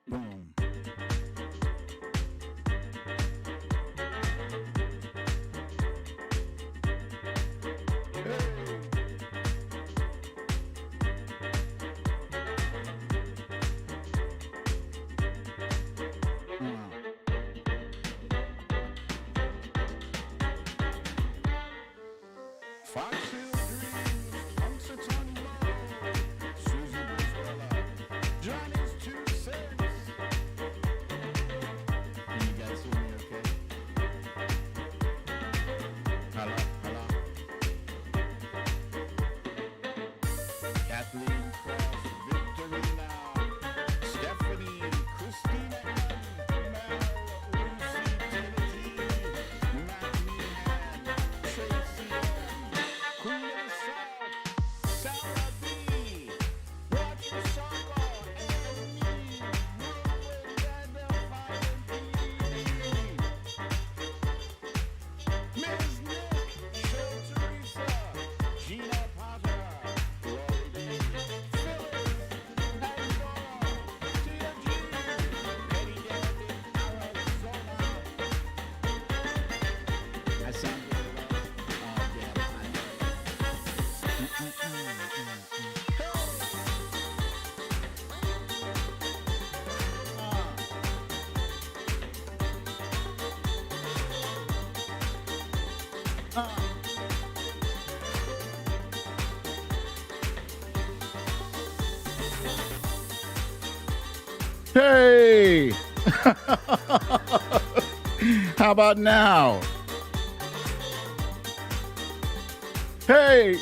Boom. Hey. Uh, Fox Hill Dreams, Punxsutawney Low, Susie Brizwella, Johnny's Two Cents. Can you guys hear me okay? Hello, hello. Kathleen Cross, Victorina, Stephanie, Christina M, Mel, Lucy, Timothy, Matt Meehan, Tracy M, Queen of the South, Sarah B, Roger Solo, Annie, Ruin, Randall, Violent Ms. Nick, Show Teresa, Gina Potter, Lori D, Phyllis, Pandora, Tia G, Eddie Dandy, Arizona. I sound really low. Oh, damn, I know. Hey! How about now? Hey!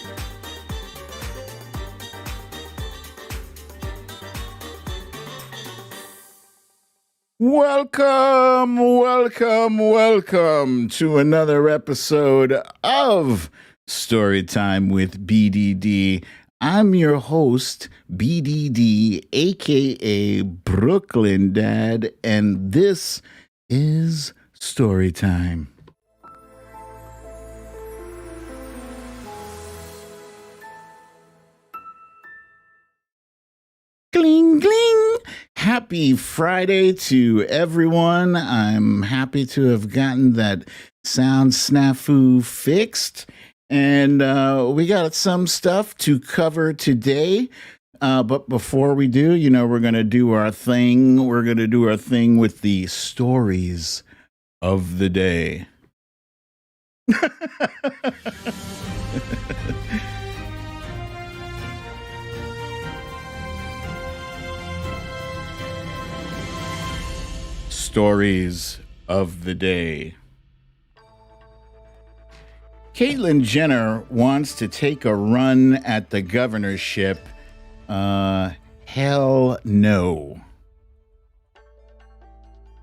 Welcome, welcome, welcome to another episode of Storytime with BDD. I'm your host, BDD, aka Brooklyn Dad, and this is Storytime. Gling, gling. Happy Friday to everyone. I'm happy to have gotten that sound snafu fixed. And we got some stuff to cover today. But before we do, we're going to do our thing. We're going to do our thing with the stories of the day. Stories of the day. Caitlyn Jenner wants to take a run at the governorship. Hell no.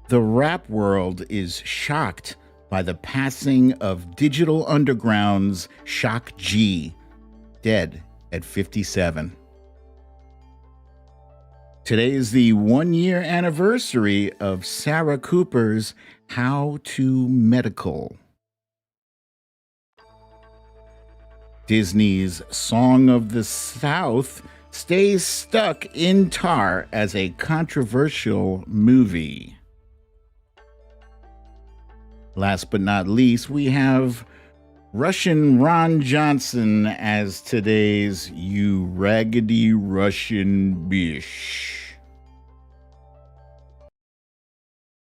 The rap world is shocked by the passing of Digital Underground's Shock G, dead at 57. Today is the 1 year anniversary of Sarah Cooper's How to Medical. Disney's Song of the South stays stuck in tar as a controversial movie. Last but not least, we have Russian Ron Johnson as today's You Raggedy Russian Bish.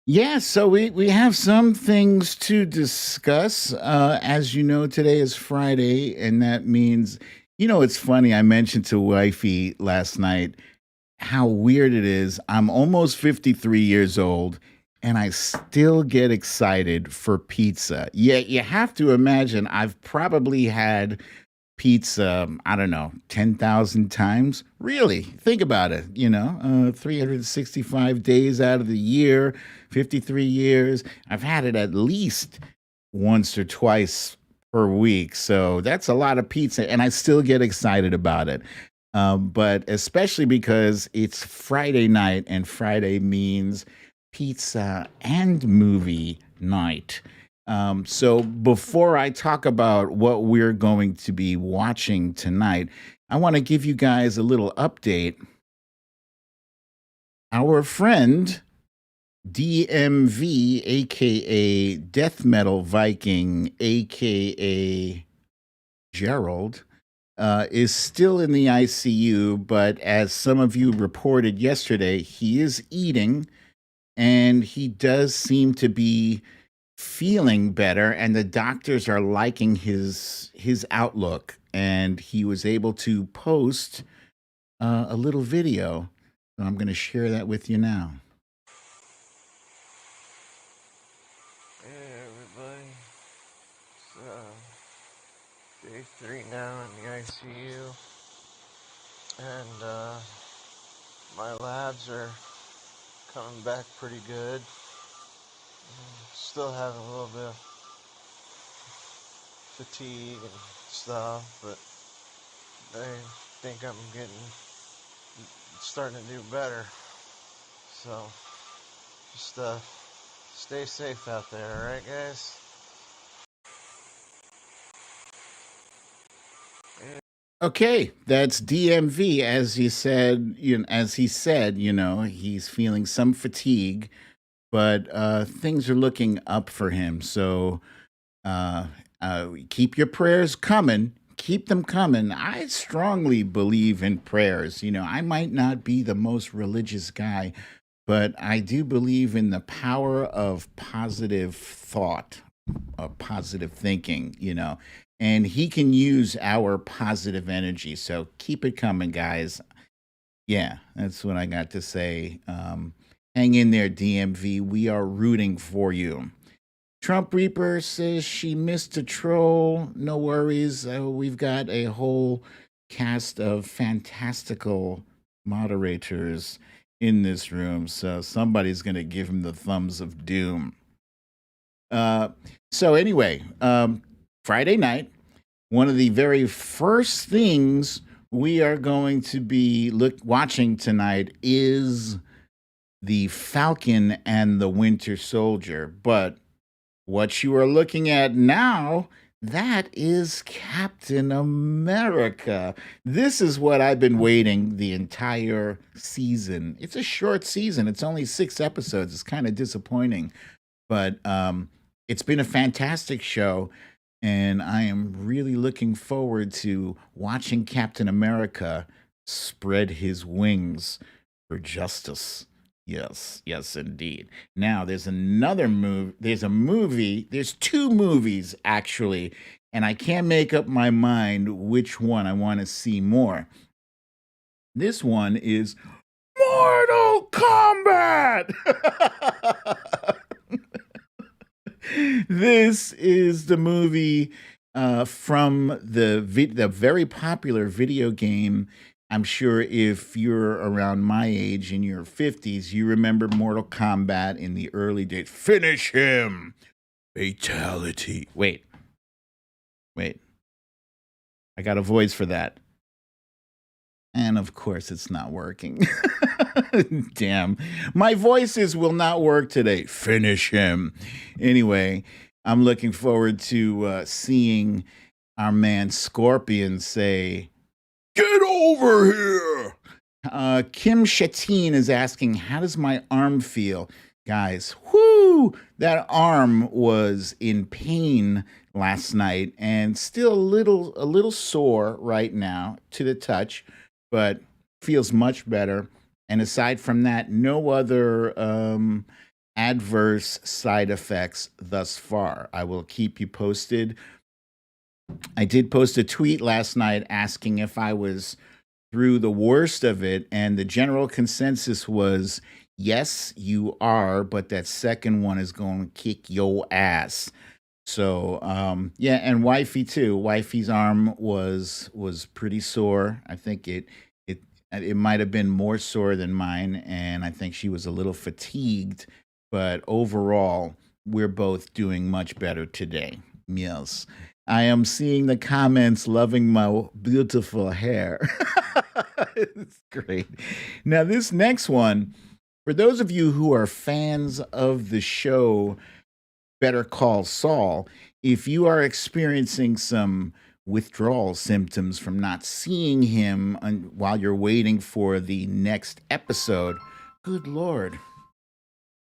Yeah, so we have some things to discuss. As you know, today is Friday, and that means, it's funny. I mentioned to Wifey last night how weird it is. I'm almost 53 years old, and I still get excited for pizza. Yeah, you have to imagine I've probably had pizza, I don't know, 10,000 times. Really, think about it, 365 days out of the year, 53 years. I've had it at least once or twice per week. So that's a lot of pizza, and I still get excited about it. But especially because it's Friday night, and Friday means pizza and movie night. So before I talk about what we're going to be watching tonight, I want to give you guys a little update Our friend DMV, aka Death Metal Viking, aka Gerald, is still in the ICU, but as some of you reported yesterday, he is eating and he does seem to be feeling better, and the doctors are liking his outlook, and he was able to post a little video. So I'm going to share that with you now. Hey everybody, it's day 3 now in the ICU, and my labs are coming back pretty good. Still having a little bit of fatigue and stuff, but I think I'm starting to do better. So just stay safe out there, alright guys? Okay, that's DMV. As he said, he's feeling some fatigue, but things are looking up for him. So uh, keep your prayers coming. Keep them coming. I strongly believe in prayers. I might not be the most religious guy, but I do believe in the power of positive thought, positive thinking, and he can use our positive energy. So keep it coming, guys. Yeah, that's what I got to say. Hang in there, DMV. We are rooting for you. Trump Reaper says she missed a troll. No worries. We've got a whole cast of fantastical moderators in this room. So somebody's going to give him the thumbs of doom. Uh, so, anyway, Friday night, one of the very first things we are going to be watching tonight is the Falcon and the Winter Soldier. But what you are looking at now, that is Captain America. This is what I've been waiting the entire season. It's a short season. It's only 6 episodes. It's kind of disappointing, but it's been a fantastic show, and I am really looking forward to watching Captain America spread his wings for justice. Yes, yes, indeed. Now, there's another movie. There's 2 movies, actually, and I can't make up my mind which one I want to see more. This one is Mortal Kombat! This is the movie from the very popular video game. I'm sure if you're around my age in your 50s, you remember Mortal Kombat in the early days. Finish him! Fatality. Wait. I got a voice for that. And of course, it's not working. Damn. My voices will not work today. Finish him. Anyway, I'm looking forward to seeing our man Scorpion say, "Get over here." Kim Shatine is asking, "How does my arm feel?" Guys, whoo! That arm was in pain last night and still a little sore right now to the touch, but feels much better. And aside from that, no other adverse side effects thus far. I will keep you posted. I did post a tweet last night asking if I was through the worst of it, and the general consensus was yes, you are, but that second one is going to kick your ass. So yeah, and wifey too. Wifey's arm was pretty sore. I think it might have been more sore than mine, and I think she was a little fatigued. But overall, we're both doing much better today. Yes, I am seeing the comments loving my beautiful hair. It's great. Now this next one, for those of you who are fans of the show Better Call Saul, if you are experiencing some withdrawal symptoms from not seeing him while you're waiting for the next episode, Good Lord.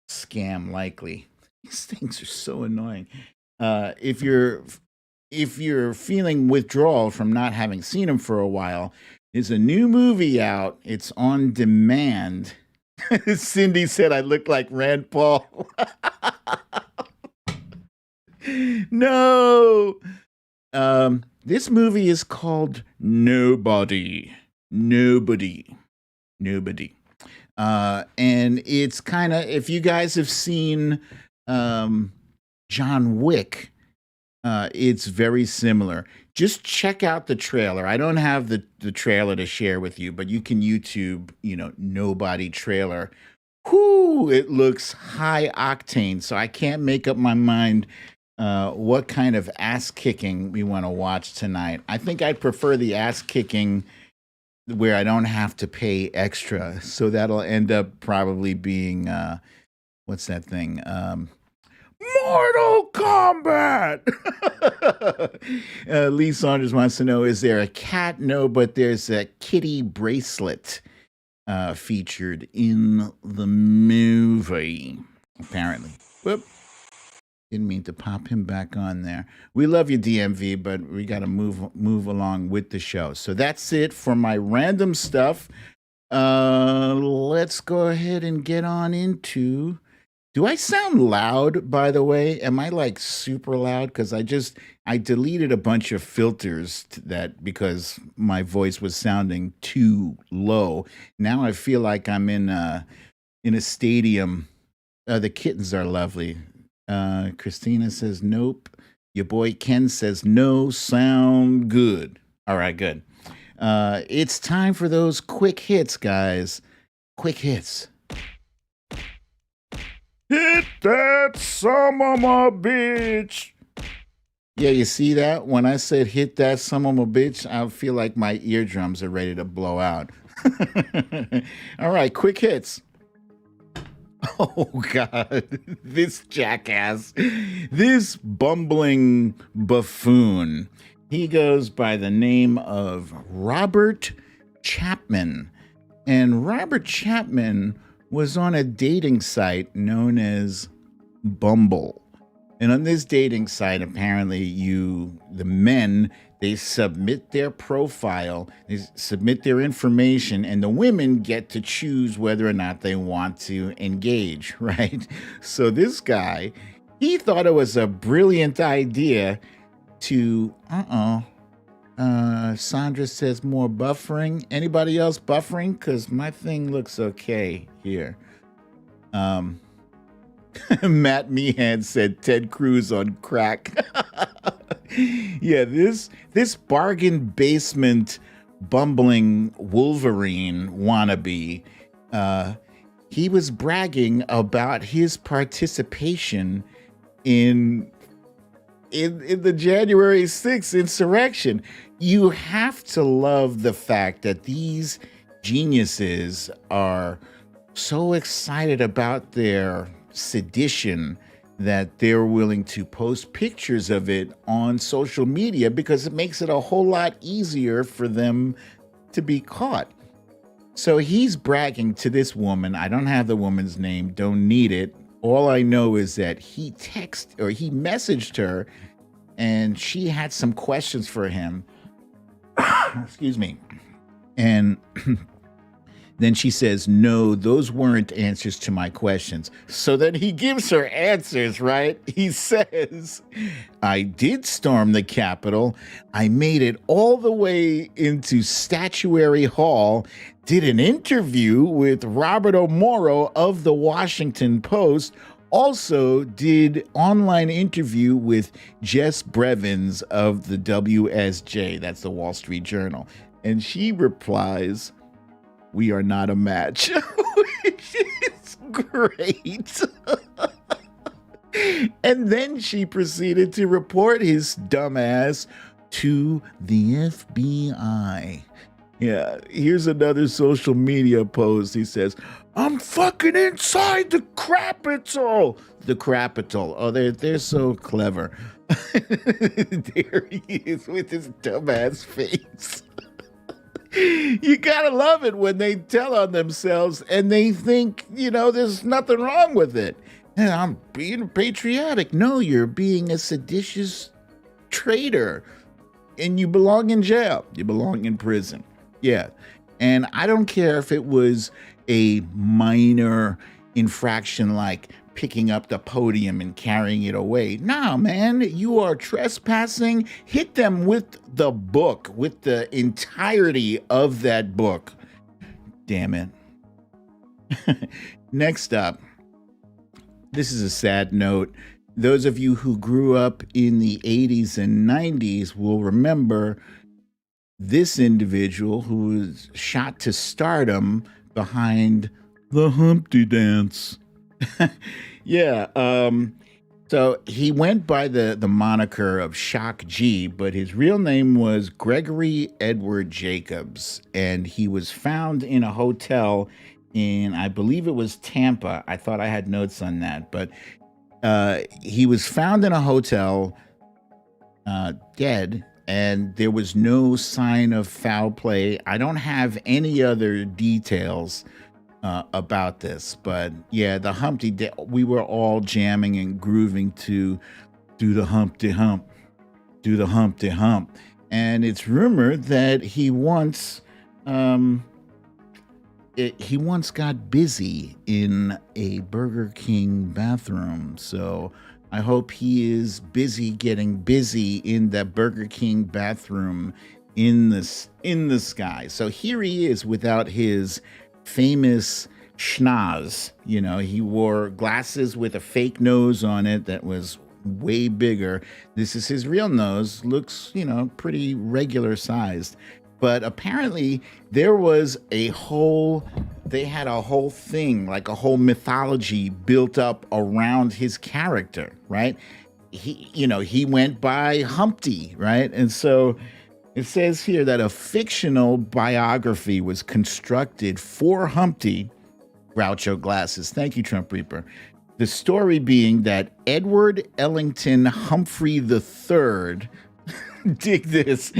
Scam likely. These things are so annoying. If you're feeling withdrawal from not having seen them for a while, there's a new movie out. It's on demand. Cindy said I look like Rand Paul. No. This movie is called Nobody. Nobody. Nobody. And it's kind of, if you guys have seen John Wick, it's very similar. Just check out the trailer. I don't have the trailer to share with you, but you can YouTube, Nobody trailer. Whoo, it looks high octane. So I can't make up my mind what kind of ass kicking we want to watch tonight. I think I'd prefer the ass kicking where I don't have to pay extra. So that'll end up probably being what's that thing? Mortal Kombat. Lee Saunders wants to know: is there a cat? No, but there's a kitty bracelet featured in the movie. Apparently. Whoop. Didn't mean to pop him back on there. We love you, DMV, but we got to move along with the show. So that's it for my random stuff. Let's go ahead and get on into. Do I sound loud, by the way? Am I like super loud? Because I deleted a bunch of filters because my voice was sounding too low. Now I feel like I'm in a stadium. The kittens are lovely. Christina says nope. Your boy Ken says no. Sound good. All right, good. It's time for those quick hits, guys. Quick hits. Hit that some of my bitch. Yeah, you see that? When I said hit that some of my bitch, I feel like my eardrums are ready to blow out. All right, quick hits. Oh, God, this jackass, this bumbling buffoon. He goes by the name of Robert Chapman. And Robert Chapman was on a dating site known as Bumble. And on this dating site, apparently the men, they submit their profile, they submit their information, and the women get to choose whether or not they want to engage, right? So this guy, he thought it was a brilliant idea to, Sandra says more buffering. Anybody else buffering? Because my thing looks okay here. Matt Meehan said Ted Cruz on crack. Yeah, this bargain basement bumbling Wolverine wannabe, he was bragging about his participation in the January 6th insurrection. You have to love the fact that these geniuses are so excited about their sedition that they're willing to post pictures of it on social media because it makes it a whole lot easier for them to be caught. So he's bragging to this woman. I don't have the woman's name, don't need it. All I know is that he messaged her and she had some questions for him. Excuse me. And then she says, no, those weren't answers to my questions. So then he gives her answers, right? He says, I did storm the Capitol. I made it all the way into Statuary Hall, did an interview with Robert O'Moro of the Washington Post, also did online interview with Jess Brevins of the WSJ, that's the Wall Street Journal. And she replies, we are not a match, which is great. And then she proceeded to report his dumbass to the FBI. Yeah, here's another social media post. He says, I'm fucking inside the Capitol. The Capitol. Oh, they're so clever. There he is with his dumbass face. You gotta love it when they tell on themselves and they think, there's nothing wrong with it. And I'm being patriotic. No, you're being a seditious traitor and you belong in jail. You belong in prison. Yeah. And I don't care if it was a minor infraction like picking up the podium and carrying it away. No, man, you are trespassing. Hit them with the book, with the entirety of that book. Damn it. Next up, this is a sad note. Those of you who grew up in the 80s and 90s will remember this individual who was shot to stardom behind the Humpty Dance. Yeah. So he went by the moniker of Shock G, but his real name was Gregory Edward Jacobs, and he was found in a hotel in, I believe it was Tampa. I thought I had notes on that, but he was found in a hotel dead, and there was no sign of foul play. I don't have any other details about this, but yeah, the Humpty, we were all jamming and grooving to do the Humpty Hump, do the Humpty Hump. And it's rumored that he once got busy in a Burger King bathroom. So I hope he is busy getting busy in that Burger King bathroom in the sky. So here he is without his famous schnoz. He wore glasses with a fake nose on it that was way bigger. This is his real nose. Looks, pretty regular sized. But apparently there was they had a whole thing, like a whole mythology built up around his character, right? He went by Humpty, right? And so it says here that a fictional biography was constructed for Humpty, Groucho Glasses. Thank you, Trump Reaper. The story being that Edward Ellington Humphrey III, dig this,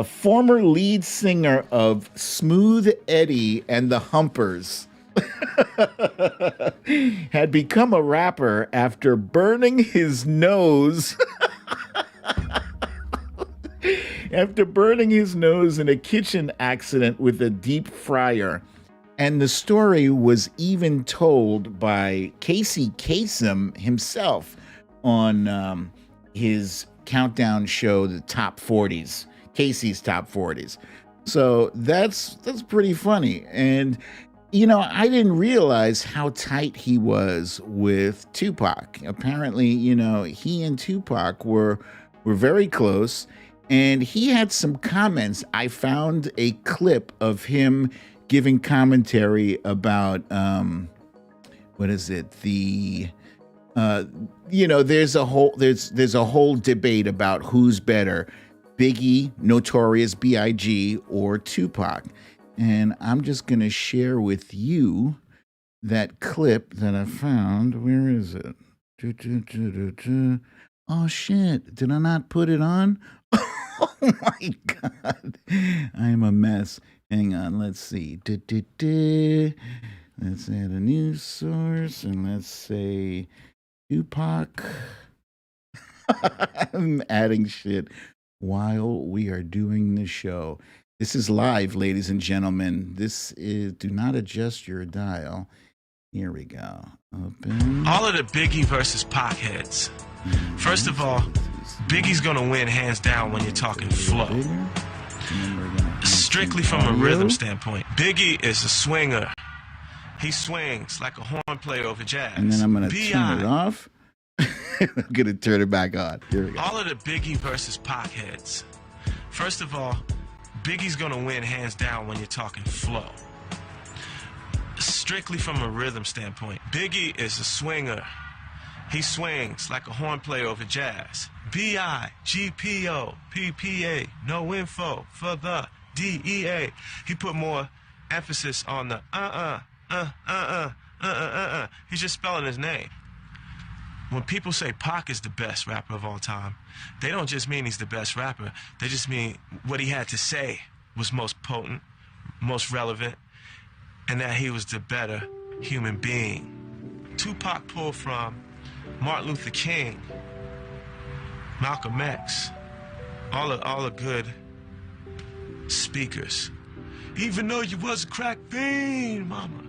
former lead singer of Smooth Eddie and the Humpers, had become a rapper after burning his nose. After burning his nose in a kitchen accident with a deep fryer. And the story was even told by Casey Kasem himself on his countdown show, the Top 40s, Casey's Top 40s. So that's pretty funny. And, I didn't realize how tight he was with Tupac. Apparently, he and Tupac were very close. And he had some comments. I found a clip of him giving commentary about, what is it? There's a whole debate about who's better, Biggie, Notorious B.I.G., or Tupac. And I'm just going to share with you that clip that I found. Where is it? Oh, shit. Did I not put it on? Oh my God. I am a mess. Hang on. Let's see. Let's add a news source and let's say Tupac. I'm adding shit while we are doing the show. This is live, ladies and gentlemen. This is, do not adjust your dial. Here we go. Open. All of the Biggie versus Pac heads. First of all, Biggie's gonna win hands down when you're talking flow. Strictly from a rhythm standpoint, Biggie is a swinger. He swings like a horn player over jazz. And then I'm gonna turn it off. I'm gonna turn it back on. Here we go. All of the Biggie versus Pac heads. First of all, Biggie's gonna win hands down when you're talking flow. Strictly from a rhythm standpoint, Biggie is a swinger. He swings like a horn player over jazz. B-I-G-P-O, P-P-A, no info for the D-E-A. He put more emphasis on the He's just spelling his name. When people say Pac is the best rapper of all time, they don't just mean he's the best rapper. They just mean what he had to say was most potent, most relevant, and that he was the better human being. Tupac pulled from Martin Luther King, Malcolm X, all the good speakers. Even though you was a crack fiend, mama,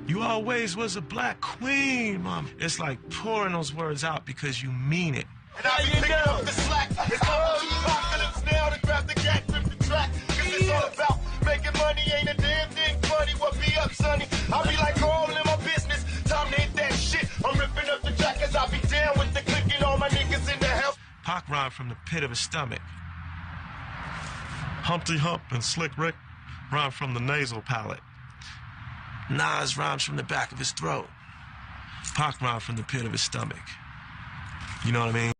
you always was a black queen, mama. It's like pouring those words out because you mean it. And I be picking up the slack. It's all apocalypse now to grab the gat, rip the track. Cause it's all about making money, ain't a damn thing funny. What be up, sonny? I be like all in my business. Time to hit that shit. I'm ripping up the track cause I be down with the click and all my niggas in the house. Pac rhymed from the pit of his stomach. Humpty Hump and Slick Rick rhymed from the nasal palate. Nas rhymes from the back of his throat. Pac rhymed from the pit of his stomach. You know what I mean?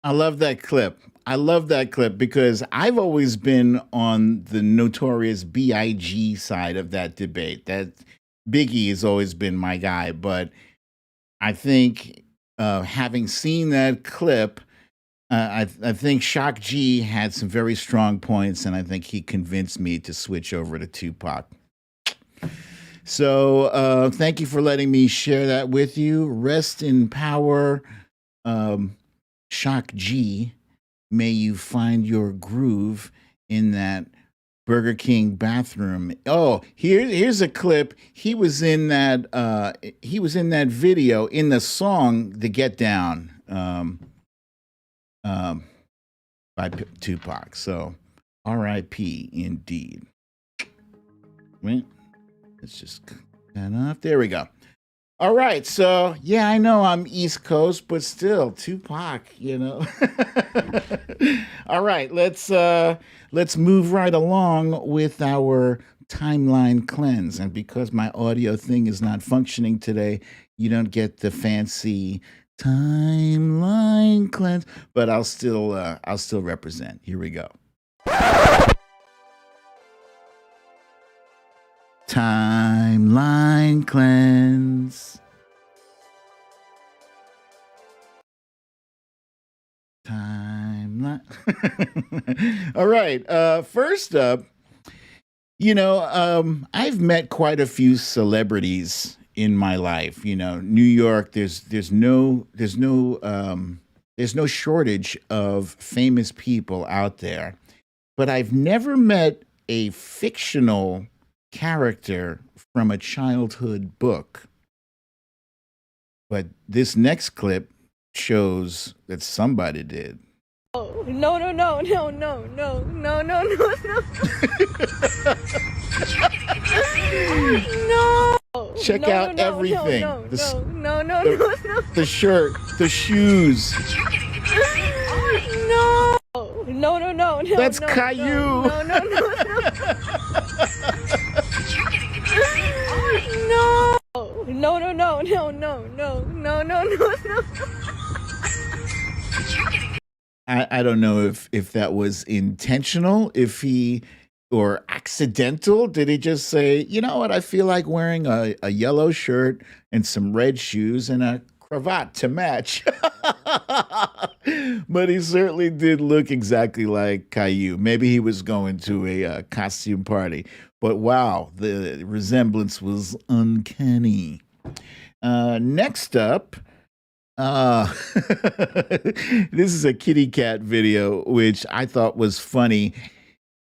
I love that clip. I love that clip because I've always been on the notorious B.I.G. side of that debate. That Biggie has always been my guy, but I think having seen that clip, I think Shock G had some very strong points, and I think he convinced me to switch over to Tupac. So thank you for letting me share that with you. Rest in power, Shock G. May you find your groove in that Burger King bathroom. Oh, here's a clip. He was in that. He was in that video in the song "The Get Down" by Tupac. So, R.I.P. indeed. Wait, let's just cut that off. There we go. All right, so yeah, I know I'm East Coast, but still Tupac, you know. All right, let's move right along with our timeline cleanse. And because my audio thing is not functioning today, you don't get the fancy timeline cleanse, but I'll still represent. Here we go. Timeline cleanse. Timeline. All right. First up, I've met quite a few celebrities in my life. New York. There's no shortage of famous people out there, but I've never met a fictional character from a childhood book. But this next clip shows that somebody did. Oh, no. No. Check out everything. No. The shirt, the shoes. No. That's Caillou. No. I don't know if that was intentional, or accidental. Did he just say, you know what, I feel like wearing a yellow shirt and some red shoes and a cravat to match. But he certainly did look exactly like Caillou. Maybe he was going to a costume party. But wow, the resemblance was uncanny. Next up, this is a kitty cat video, which I thought was funny.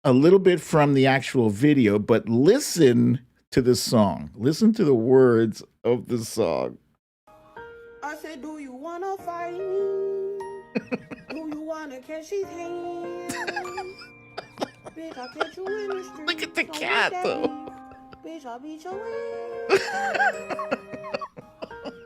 A little bit from the actual video, but listen to the song. Listen to the words of the song. I said, do you wanna fight me? Do you wanna catch his hand? Bitch, I'll catch you in the street. Look at the Don't cat, beat that though. beat. Bitch, I'll beat your ass.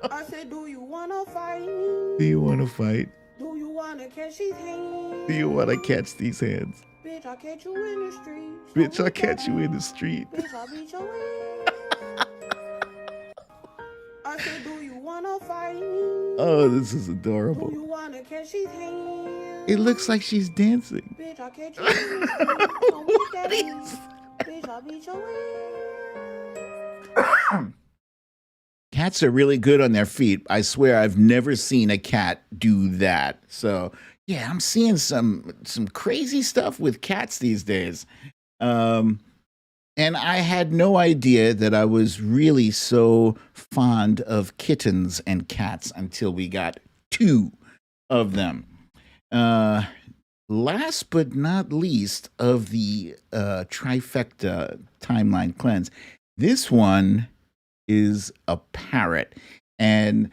I said, do you wanna fight me? Do you want to fight? Do you wanna catch his hand? Do you want to catch these hands? Bitch, I'll catch you in the street. Bitch, I'll catch you in the street. Bitch, I'll beat your ass. I said, do you wanna fight me? Oh, this is Do adorable. you wanna catch his hand? It looks like she's dancing. Bitch, I'll catch you in the street. Don't beat that beat. Bitch, I'll beat your ass. Cats are really good on their feet. I swear I've never seen a cat do that. So yeah, I'm seeing some crazy stuff with cats these days. Um, and I had no idea that I was really so fond of kittens and cats until we got two of them. Uh, Last but not least of the trifecta timeline cleanse, this one is a parrot. And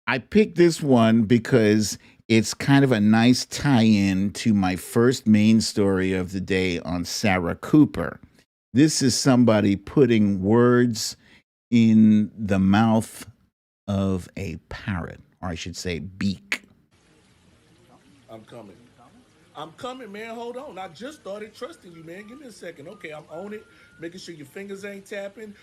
I picked this one because it's kind of a nice tie in to my first main story of the day on Sarah Cooper. This is somebody putting words in the mouth of a parrot, or I should say, beak. I'm coming. I'm coming, man. Hold on. I just started trusting you, man. Give me a second. Okay, I'm on it. Making sure your fingers ain't tapping.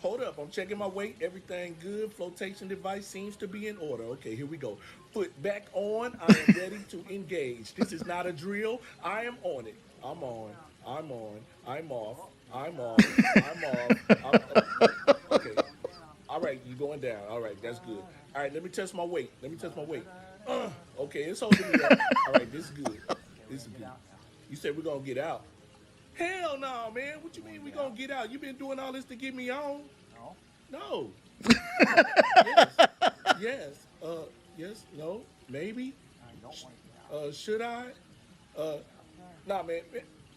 Hold up. I'm checking my weight. Everything good. Flotation device seems to be in order. Okay, here we go. Foot back on. I am ready to engage. This is not a drill. I am on it. I'm on. I'm on. I'm off. I'm off. I'm off. Okay. All right, you going down. All right, that's good. All right, let me test my weight. Okay, it's holding me up. All right, this is good. This is good. You said we're gonna get out. Hell no, man. What you mean we gonna get out? You been doing all this to get me on? No. Yes. Yes. Yes. No. Maybe. Should I? Nah, man.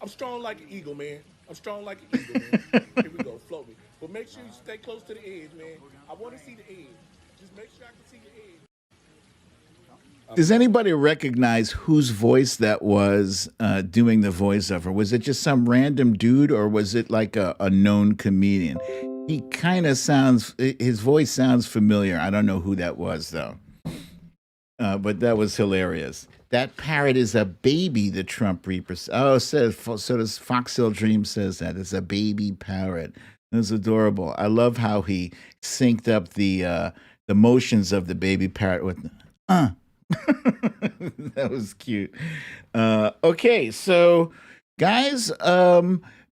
I'm strong like an eagle, man. I'm strong like an eagle, man. Here we go. Float me. But make sure you stay close to the edge, man. I want to see the edge. Just make sure I can see the edge. Does anybody recognize whose voice that was doing the voiceover? Was it just some random dude, or was it like a known comedian? He kind of sounds, his voice sounds familiar. I don't know who that was, though. But that was hilarious. That parrot is a baby, the Trump Reaper. Oh, so does Fox Hill Dream says that. It's a baby parrot. It's adorable. I love how he synced up the motions of the baby parrot with, that was cute. Okay, so guys,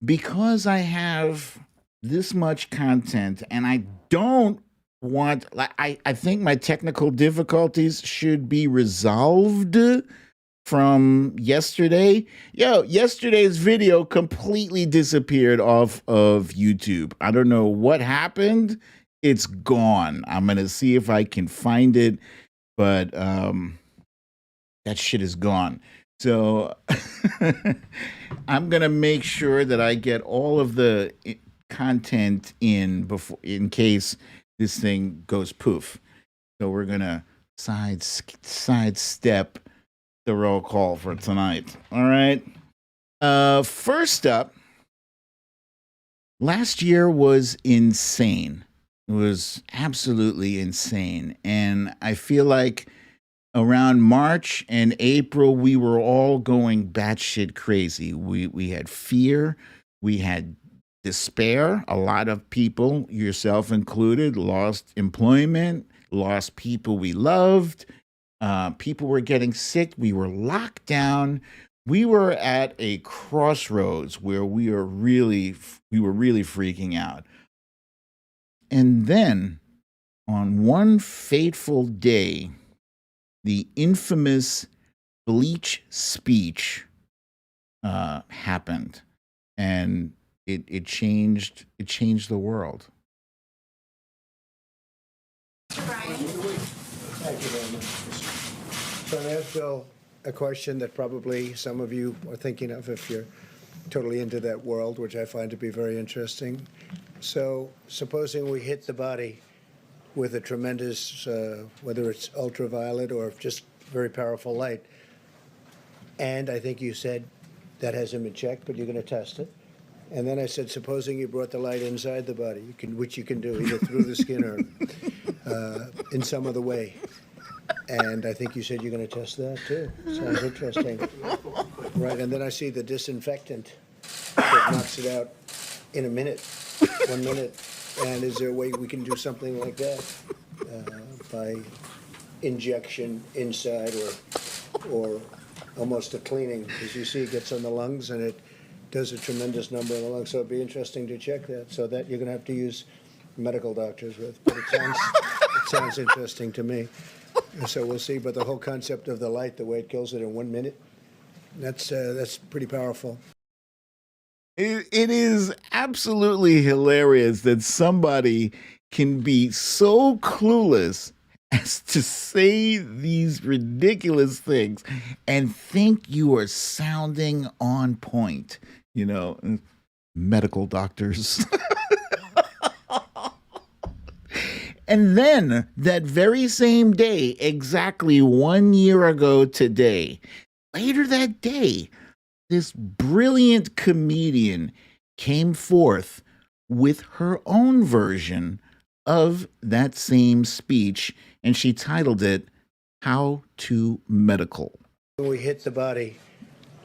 because I have this much content and I don't want, like, I think my technical difficulties should be resolved from yesterday. Yesterday's video completely disappeared off of YouTube. I don't know what happened. It's gone. I'm going to see if I can find it. But that shit is gone. So I'm gonna make sure that I get all of the content in case this thing goes poof. So we're gonna sidestep the roll call for tonight. All right. First up, last year was insane. It was absolutely insane. And I feel like around March and April, we were all going batshit crazy. We had fear, we had despair. A lot of people, yourself included, lost employment, lost people we loved. People were getting sick. We were locked down. We were at a crossroads where we were really freaking out. And then, on one fateful day, the infamous bleach speech happened, and it changed the world. Thank you very much. So I asked Bill a question that probably some of you are thinking of if you're totally into that world, which I find to be very interesting. So supposing we hit the body with a tremendous, whether it's ultraviolet or just very powerful light, and I think you said that hasn't been checked, but you're going to test it. And then I said, supposing you brought the light inside the body, which you can do either through the skin or in some other way. And I think you said you're going to test that too. Sounds interesting. Right, and then I see the disinfectant that knocks it out in a minute, 1 minute. And is there a way we can do something like that by injection inside or almost a cleaning? Because you see it gets on the lungs and it does a tremendous number in the lungs. So it'd be interesting to check that. So that you're going to have to use medical doctors with. But it sounds interesting to me. So we'll see. But the whole concept of the light, the way it kills it in 1 minute, that's pretty powerful. It is absolutely hilarious that somebody can be so clueless as to say these ridiculous things and think you are sounding on point. You know, medical doctors. And then that very same day, exactly 1 year ago today, later that day, this brilliant comedian came forth with her own version of that same speech, and she titled it How to Medical. We hit the body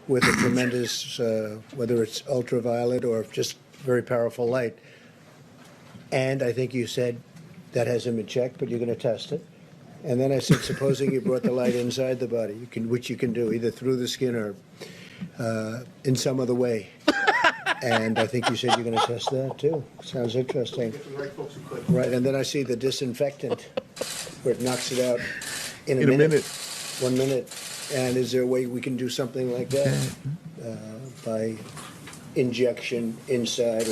with a tremendous, whether it's ultraviolet or just very powerful light. And I think you said that hasn't been checked, but you're going to test it. And then I said, supposing you brought the light inside the body, which you can do either through the skin or in some other way. And I think you said you're going to test that too. Sounds interesting. Right, and then I see the disinfectant where it knocks it out in a minute. 1 minute. And is there a way we can do something like that by injection inside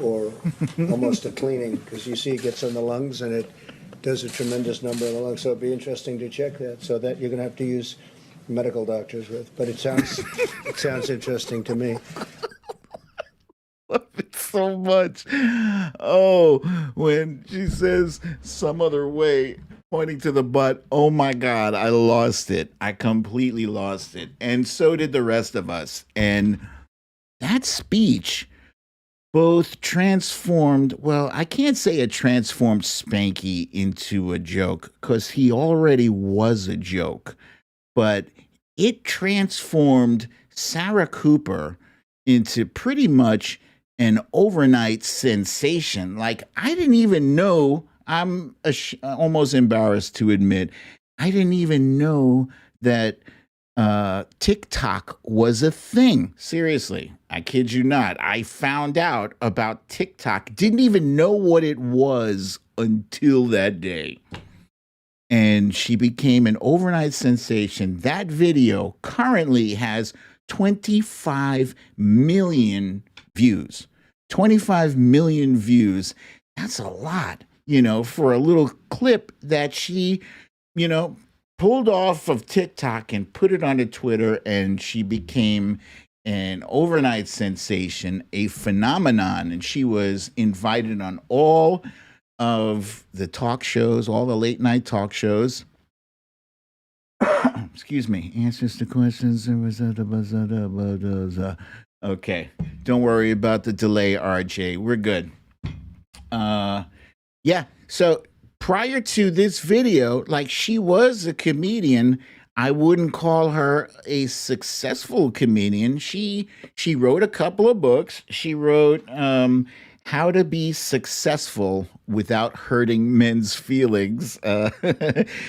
or almost a cleaning? Because you see it gets on the lungs and it does a tremendous number in the lungs. So it'd be interesting to check that. So that you're going to have to use medical doctors with. But it sounds interesting to me. Love it so much. Oh, when she says some other way, pointing to the butt, oh my God, I lost it. I completely lost it. And so did the rest of us. And that speech both transformed, well, I can't say it transformed Spanky into a joke because he already was a joke, but it transformed Sarah Cooper into pretty much an overnight sensation. Like, I didn't even know, I'm almost embarrassed to admit, I didn't even know that TikTok was a thing. Seriously, I kid you not. I found out about TikTok, didn't even know what it was until that day. And she became an overnight sensation. That video currently has 25 million views. 25 million views. That's a lot, for a little clip that she, pulled off of TikTok and put it onto Twitter, and she became an overnight sensation, a phenomenon, and she was invited on all of the talk shows, all the late night talk shows. Excuse me. Answers to questions. Okay. Don't worry about the delay, RJ. We're good. Yeah. So prior to this video, like, she was a comedian. I wouldn't call her a successful comedian. She wrote a couple of books. She wrote How to Be Successful Without Hurting Men's Feelings.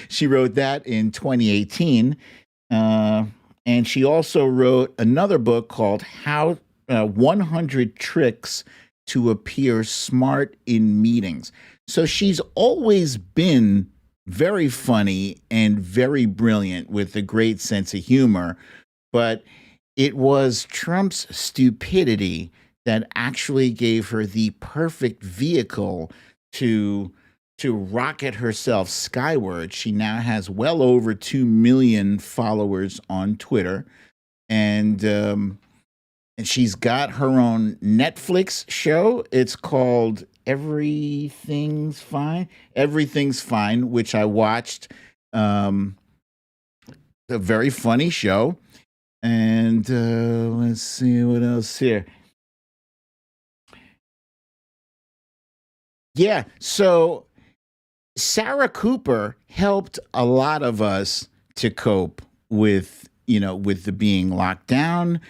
She wrote that in 2018. And she also wrote another book called 100 Tricks to Appear Smart in Meetings. So she's always been very funny and very brilliant with a great sense of humor. But it was Trump's stupidity that actually gave her the perfect vehicle to rocket herself skyward. She now has well over 2 million followers on Twitter, and she's got her own Netflix show. It's called Everything's Fine. Everything's Fine, which I watched. A very funny show. And let's see what else here. Yeah, so Sarah Cooper helped a lot of us to cope with, with the being locked down,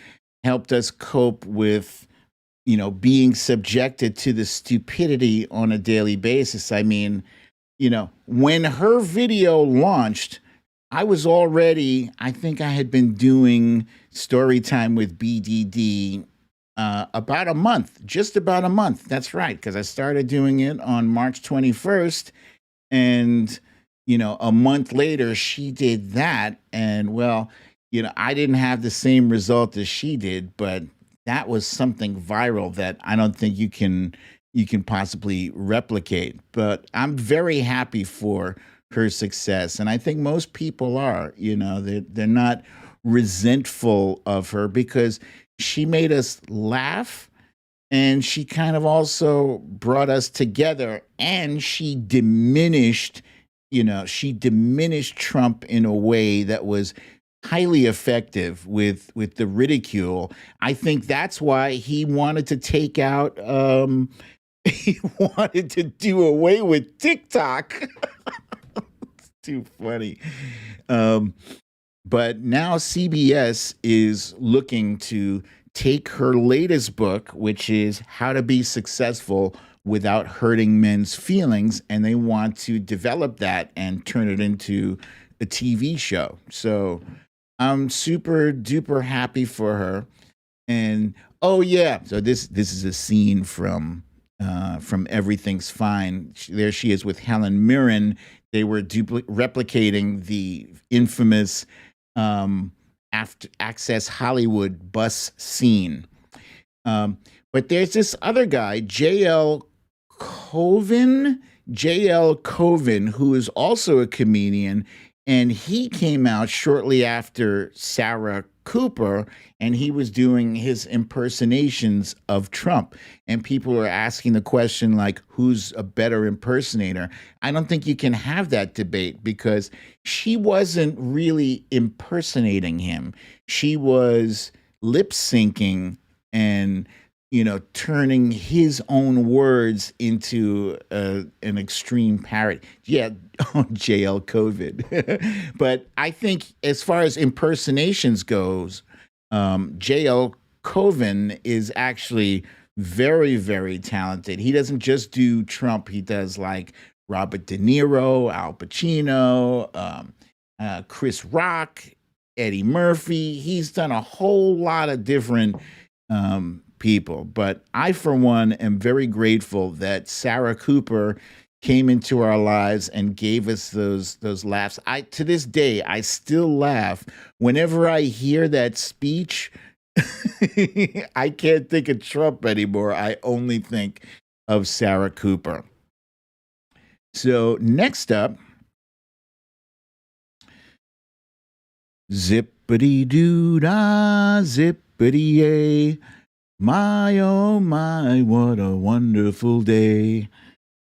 helped us cope with, being subjected to the stupidity on a daily basis. I mean, when her video launched, I think I had been doing story time with BDD about a month, just about a month. That's right, because I started doing it on March 21st. And, a month later, she did that. And, well, I didn't have the same result as she did, but that was something viral that I don't think you can possibly replicate. But I'm very happy for her success, and I think most people are. They're not resentful of her because she made us laugh, and she kind of also brought us together, and she diminished Trump in a way that was highly effective with the ridicule. I think that's why he wanted to take out he wanted to do away with TikTok. It's too funny. Um, but now CBS is looking to take her latest book, which is How to Be Successful Without Hurting Men's Feelings, and they want to develop that and turn it into a TV show. So I'm super duper happy for her. And oh yeah, so this is a scene from Everything's Fine. There she is with Helen Mirren. They were replicating the infamous after Access Hollywood bus scene. But there's this other guy, J.L. Coven, who is also a comedian, and he came out shortly after Sarah Cooper, and he was doing his impersonations of Trump. And people are asking the question, like, who's a better impersonator? I don't think you can have that debate because she wasn't really impersonating him. She was lip syncing and turning his own words into an extreme parody. Yeah, JL COVID. But I think as far as impersonations goes, JL Coven is actually very, very talented. He doesn't just do Trump. He does like Robert De Niro, Al Pacino, Chris Rock, Eddie Murphy. He's done a whole lot of different people. But I, for one, am very grateful that Sarah Cooper came into our lives and gave us those laughs. To this day, I still laugh whenever I hear that speech. I can't think of Trump anymore. I only think of Sarah Cooper. So next up, zippity doo dah, zippity yay. My, oh my, what a wonderful day.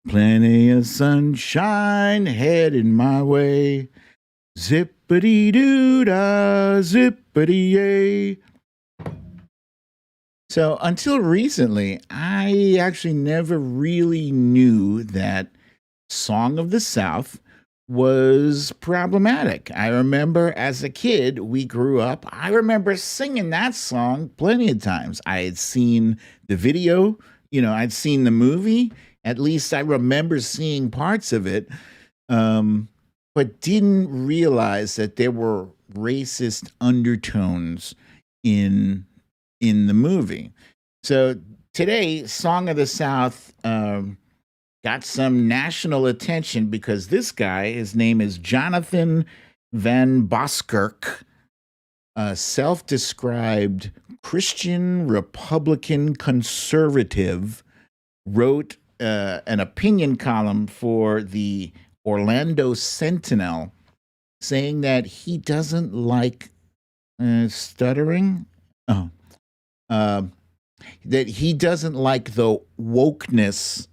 Plenty of sunshine heading my way. Zippity doo dah, zippity yay. So until recently, I actually never really knew that Song of the South was problematic. I remember as a kid, we grew up, I remember singing that song plenty of times. I had seen the video, I'd seen the movie. At least I remember seeing parts of it, but didn't realize that there were racist undertones in the movie. So today, Song of the South got some national attention because this guy, his name is Jonathan Van Boskirk, a self-described Christian Republican conservative, wrote an opinion column for the Orlando Sentinel saying that he doesn't like stuttering. That he doesn't like the wokeness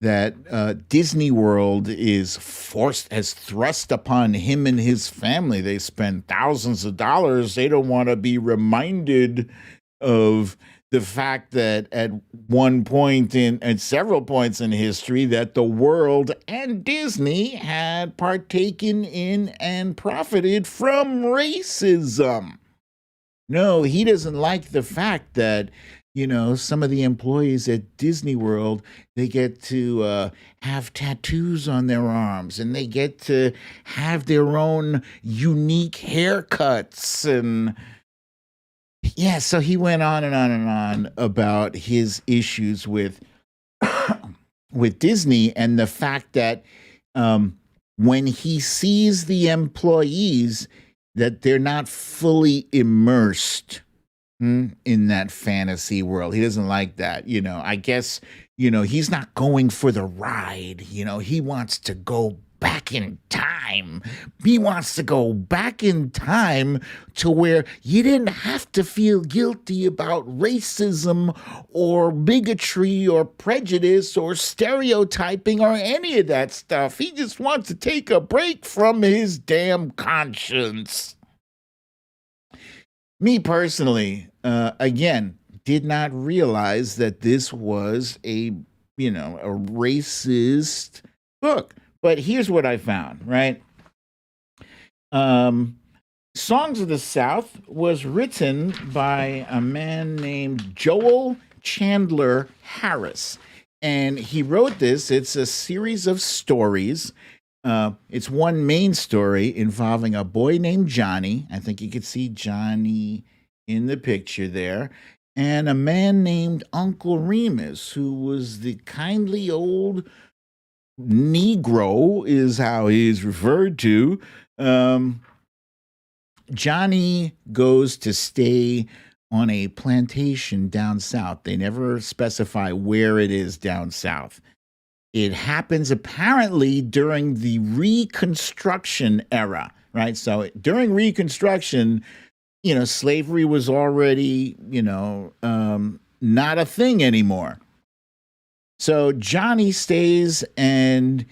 that Disney World has thrust upon him and his family. They spend thousands of dollars. They don't want to be reminded of the fact that at several points in history, that the world and Disney had partaken in and profited from racism. No, he doesn't like the fact that some of the employees at Disney World, they get to have tattoos on their arms, and they get to have their own unique haircuts. And yeah, so he went on and on and on about his issues with Disney and the fact that when he sees the employees, that they're not fully immersed in that fantasy world. He doesn't like that. I guess, he's not going for the ride. He wants to go back in time. He wants to go back in time to where you didn't have to feel guilty about racism or bigotry or prejudice or stereotyping or any of that stuff. He just wants to take a break from his damn conscience. Me personally, again, did not realize that this was a racist book. But here's what I found, right? Songs of the South was written by a man named Joel Chandler Harris. And he wrote this. It's a series of stories. It's one main story involving a boy named Johnny. I think you could see Johnny in the picture there. And a man named Uncle Remus, who was the kindly old Negro, is how he is referred to. Johnny goes to stay on a plantation down south. They never specify where it is down south. It happens apparently during the Reconstruction era, right? So during Reconstruction, slavery was already, not a thing anymore. So Johnny stays and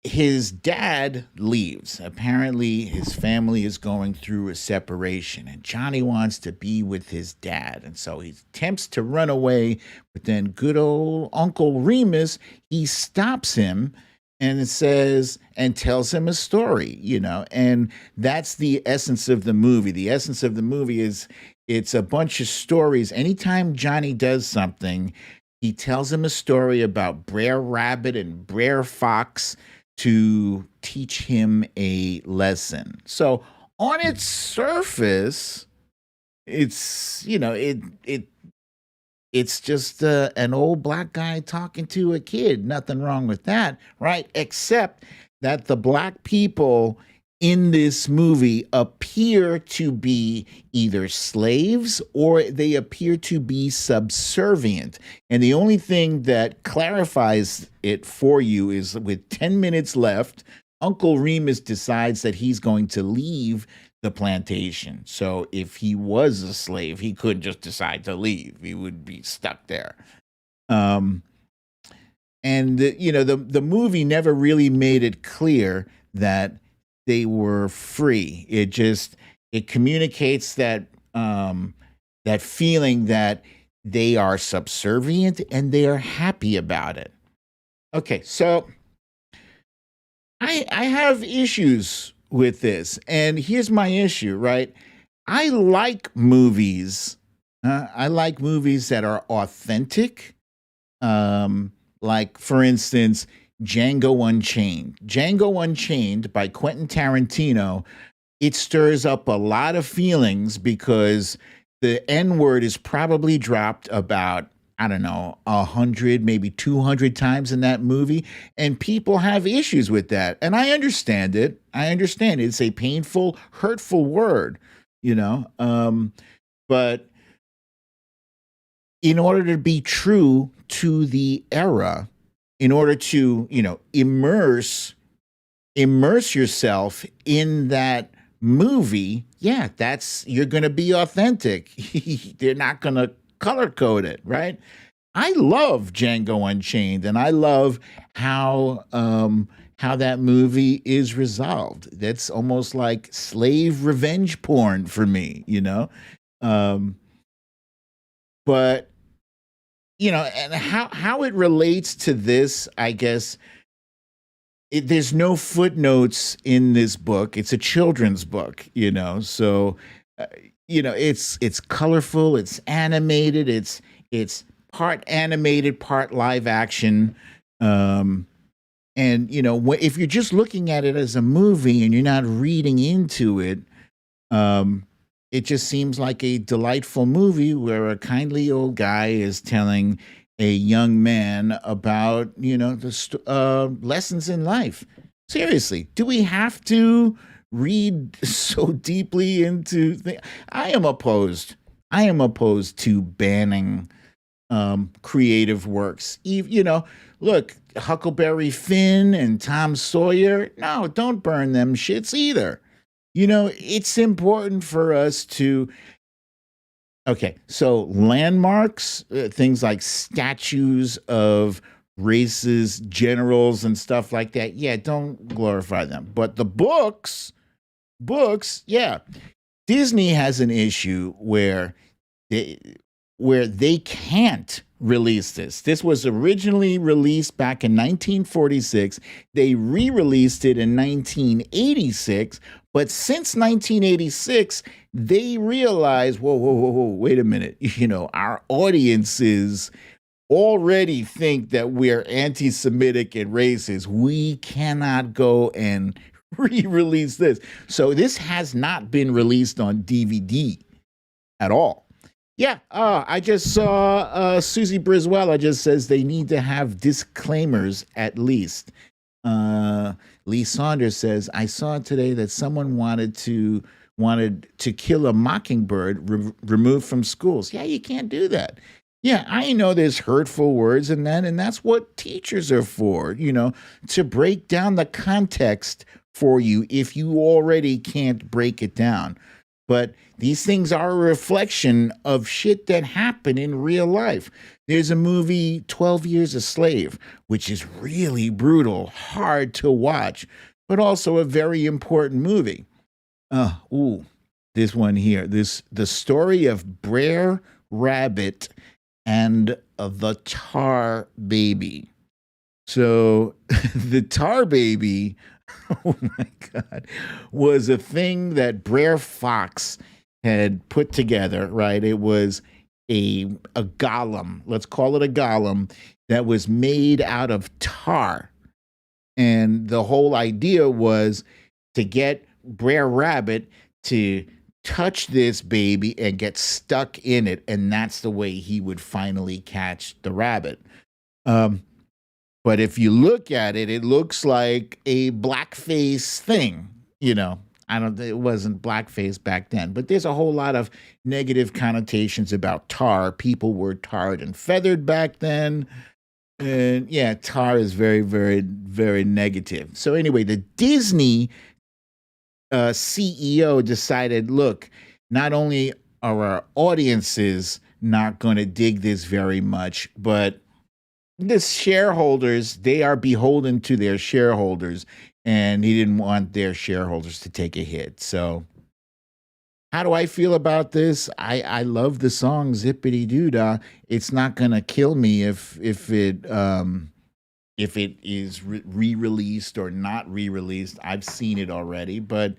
his dad leaves. Apparently his family is going through a separation and Johnny wants to be with his dad. And so he attempts to run away, but then good old Uncle Remus, he stops him and says, and tells him a story, and that's the essence of the movie. The essence of the movie is it's a bunch of stories. Anytime Johnny does something, he tells him a story about Brer Rabbit and Brer Fox to teach him a lesson. So on its surface, it's, it's just an old black guy talking to a kid. Nothing wrong with that, right? Except that the black people in this movie appear to be either slaves or they appear to be subservient. And the only thing that clarifies it for you is with 10 minutes left, Uncle Remus decides that he's going to leave the plantation. So if he was a slave, he couldn't just decide to leave. He would be stuck there. And the movie never really made it clear that they were free. It communicates that that feeling that they are subservient and they are happy about it. Okay, so I have issues with this, and here's my issue, right? I like movies. I like movies that are authentic. Like, for instance, Django Unchained. Django Unchained by Quentin Tarantino, it stirs up a lot of feelings because the N-word is probably dropped about, 100, maybe 200 times in that movie. And people have issues with that. And I understand it. It's a painful, hurtful word, but in order to be true to the era, in order to, immerse yourself in that movie, you're going to be authentic. They're not going to color code it, right? I love Django Unchained, and I love how that movie is resolved. That's almost like slave revenge porn for me, but and how it relates to this, I guess, there's no footnotes in this book. It's a children's book, so, it's colorful, it's animated, it's part animated, part live action. And, if you're just looking at it as a movie and you're not reading into it, it just seems like a delightful movie where a kindly old guy is telling a young man about, the lessons in life. Seriously, do we have to read so deeply into things? I am opposed I am opposed to banning creative works. Look, Huckleberry Finn and Tom Sawyer, no, don't burn them shits either. It's important for us to. Okay, so landmarks, things like statues of races, generals, and stuff like that. Yeah, don't glorify them. But the books, yeah. Disney has an issue where they can't release this. This was originally released back in 1946. They re-released it in 1986. But since 1986, they realized, whoa, wait a minute. Our audiences already think that we're anti-Semitic and racist. We cannot go and re-release this. So this has not been released on DVD at all. Yeah, I just saw Susie Brizuela just says they need to have disclaimers at least. Lee Saunders says, I saw today that someone wanted to kill a mockingbird removed from schools. Yeah, you can't do that. Yeah, I know there's hurtful words in that, and that's what teachers are for, to break down the context for you if you already can't break it down. But these things are a reflection of shit that happened in real life. There's a movie, 12 Years a Slave, which is really brutal, hard to watch, but also a very important movie. This one here. The story of Brer Rabbit and the Tar Baby. So the Tar Baby, oh my God, was a thing that Brer Fox had put together, right? It was a golem, let's call it a golem, that was made out of tar. And the whole idea was to get Brer Rabbit to touch this baby and get stuck in it, and that's the way he would finally catch the rabbit. But if you look at it, it looks like a blackface thing. It wasn't blackface back then, but there's a whole lot of negative connotations about tar. People were tarred and feathered back then. And yeah, tar is very, very, very negative. So anyway, the Disney CEO decided, look, not only are our audiences not going to dig this very much, but the shareholders, they are beholden to their shareholders, and he didn't want their shareholders to take a hit. So how do I feel about this? I love the song Zippity Doo Dah. It's not going to kill me if it is re-released or not re-released. I've seen it already, but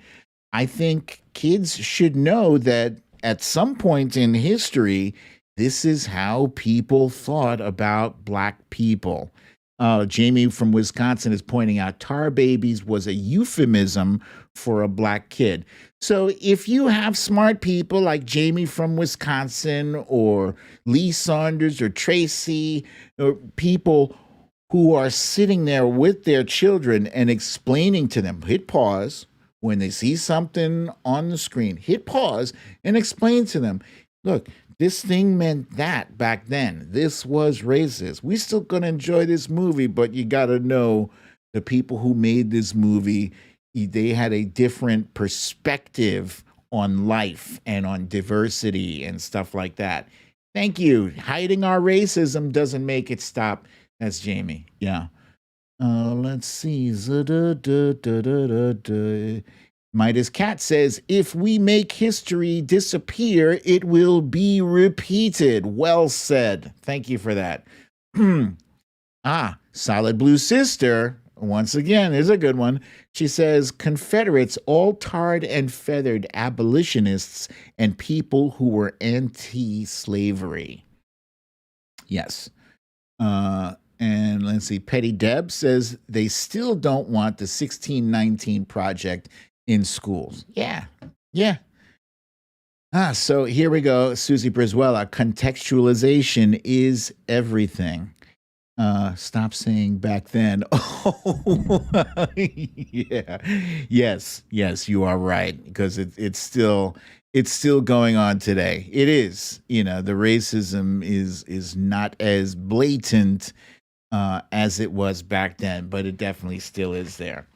I think kids should know that at some point in history, this is how people thought about black people. Jamie from Wisconsin is pointing out Tar Babies was a euphemism for a black kid. So if you have smart people like Jamie from Wisconsin or Lee Saunders or Tracy or people who are sitting there with their children and explaining to them, hit pause when they see something on the screen, hit pause and explain to them, look, this thing meant that back then. This was racist. We still gonna enjoy this movie, but you gotta know the people who made this movie, they had a different perspective on life and on diversity and stuff like that. Thank you. Hiding our racism doesn't make it stop. That's Jamie. Yeah. Let's see. Midas Cat says, if we make history disappear, it will be repeated. Well said. Thank you for that. Solid Blue Sister, once again, is a good one. She says, Confederates, all tarred and feathered abolitionists and people who were anti-slavery. Yes. And let's see, Petty Deb says, they still don't want the 1619 Project in schools. Yeah. So here we go. Susie Brizuela, contextualization is everything. Stop saying back then. Oh, yeah. Yes, you are right. Because it's still it's still going on today. It is, the racism is not as blatant as it was back then, but it definitely still is there.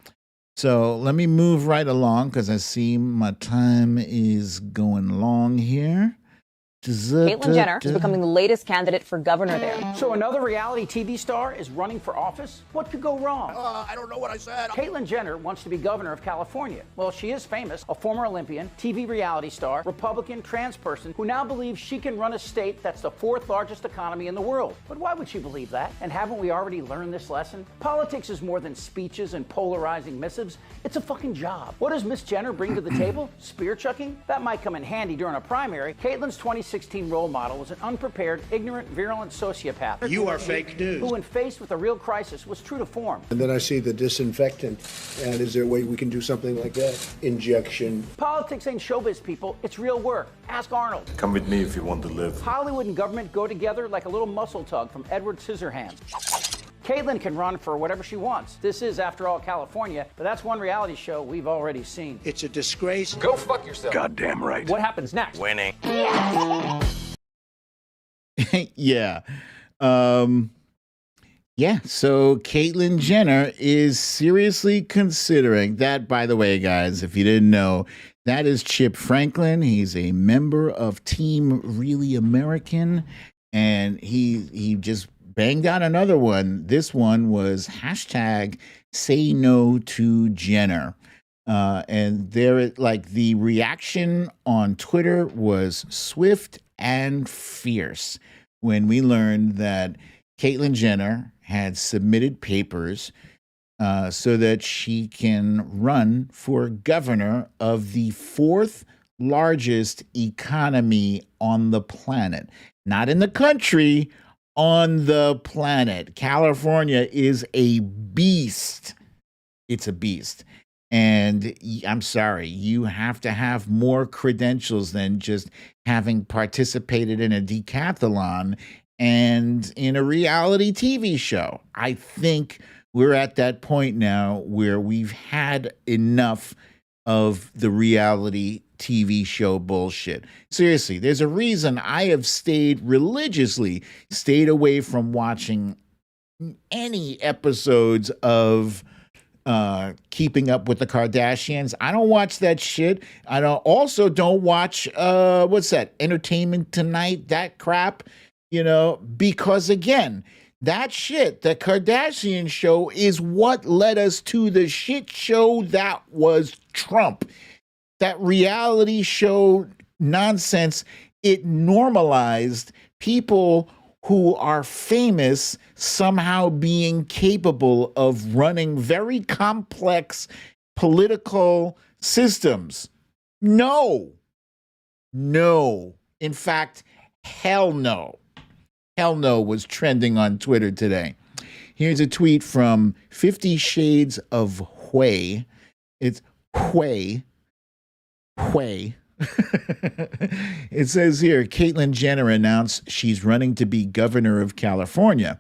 So let me move right along because I see my time is going long here. Caitlyn Jenner is becoming the latest candidate for governor there. So another reality TV star is running for office? What could go wrong? I don't know what I said. Caitlyn Jenner wants to be governor of California. Well, she is famous, a former Olympian, TV reality star, Republican, trans person, who now believes she can run a state that's the 4th largest economy in the world. But why would she believe that? And haven't we already learned this lesson? Politics is more than speeches and polarizing missives. It's a fucking job. What does Miss Jenner bring to the table? Spear chucking? That might come in handy during a primary. Caitlyn's 2016 role model was an unprepared, ignorant, virulent sociopath. You are fake news. Who, when faced with a real crisis, was true to form. And then I see the disinfectant. And is there a way we can do something like that? Injection. Politics ain't showbiz, people. It's real work. Ask Arnold. Come with me if you want to live. Hollywood and government go together like a little muscle tug from Edward Scissorhands. Caitlyn can run for whatever she wants. This is, after all, California, but that's one reality show we've already seen. It's a disgrace. Go fuck yourself. Goddamn right. What happens next? Winning. Yeah. So Caitlyn Jenner is seriously considering that. By the way, guys, if you didn't know, that is Chip Franklin. He's a member of Team Really American, and he just banged out another one. This one was hashtag Say No to Jenner. And the reaction on Twitter was swift and fierce when we learned that Caitlyn Jenner had submitted papers so that she can run for governor of the 4th largest economy on the planet. Not in the country, on the planet. California is a beast. It's a beast. And I'm sorry, you have to have more credentials than just having participated in a decathlon and in a reality TV show. I think we're at that point now where we've had enough of the reality TV show bullshit. Seriously, there's a reason I have stayed away from watching any episodes of Keeping Up with the Kardashians. I don't watch that shit. I don't watch what's that? Entertainment Tonight, that crap, because again, that shit, the Kardashian show, is what led us to the shit show that was Trump. That reality show nonsense, it normalized people who are famous somehow being capable of running very complex political systems. No. In fact, hell no. Hell no was trending on Twitter today. Here's a tweet from 50 Shades of Hui. It's Hui. It says here, Caitlyn Jenner announced she's running to be governor of California.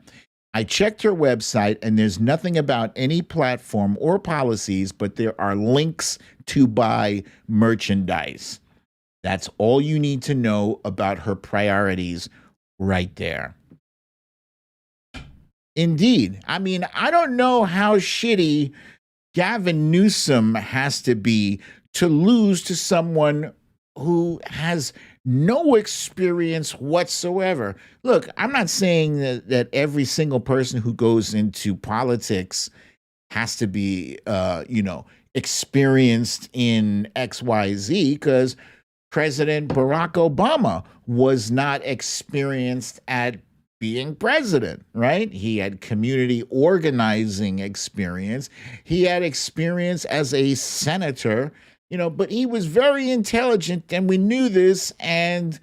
I checked her website and there's nothing about any platform or policies, but there are links to buy merchandise. That's all you need to know about her priorities right there. Indeed. I mean, I don't know how shitty Gavin Newsom has to be to lose to someone who has no experience whatsoever. Look, I'm not saying that every single person who goes into politics has to be, experienced in XYZ, because President Barack Obama was not experienced at being president, right? He had community organizing experience. He had experience as a senator, but he was very intelligent, and we knew this, and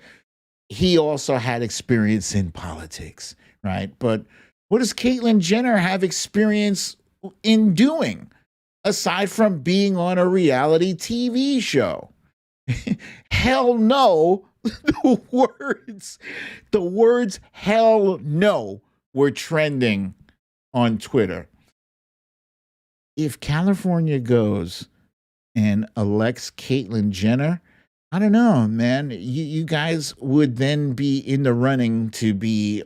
he also had experience in politics, right? But what does Caitlyn Jenner have experience in doing, aside from being on a reality TV show? Hell no. The words hell no were trending on Twitter. If California goes and elects Caitlyn Jenner, I don't know, man. You guys would then be in the running to be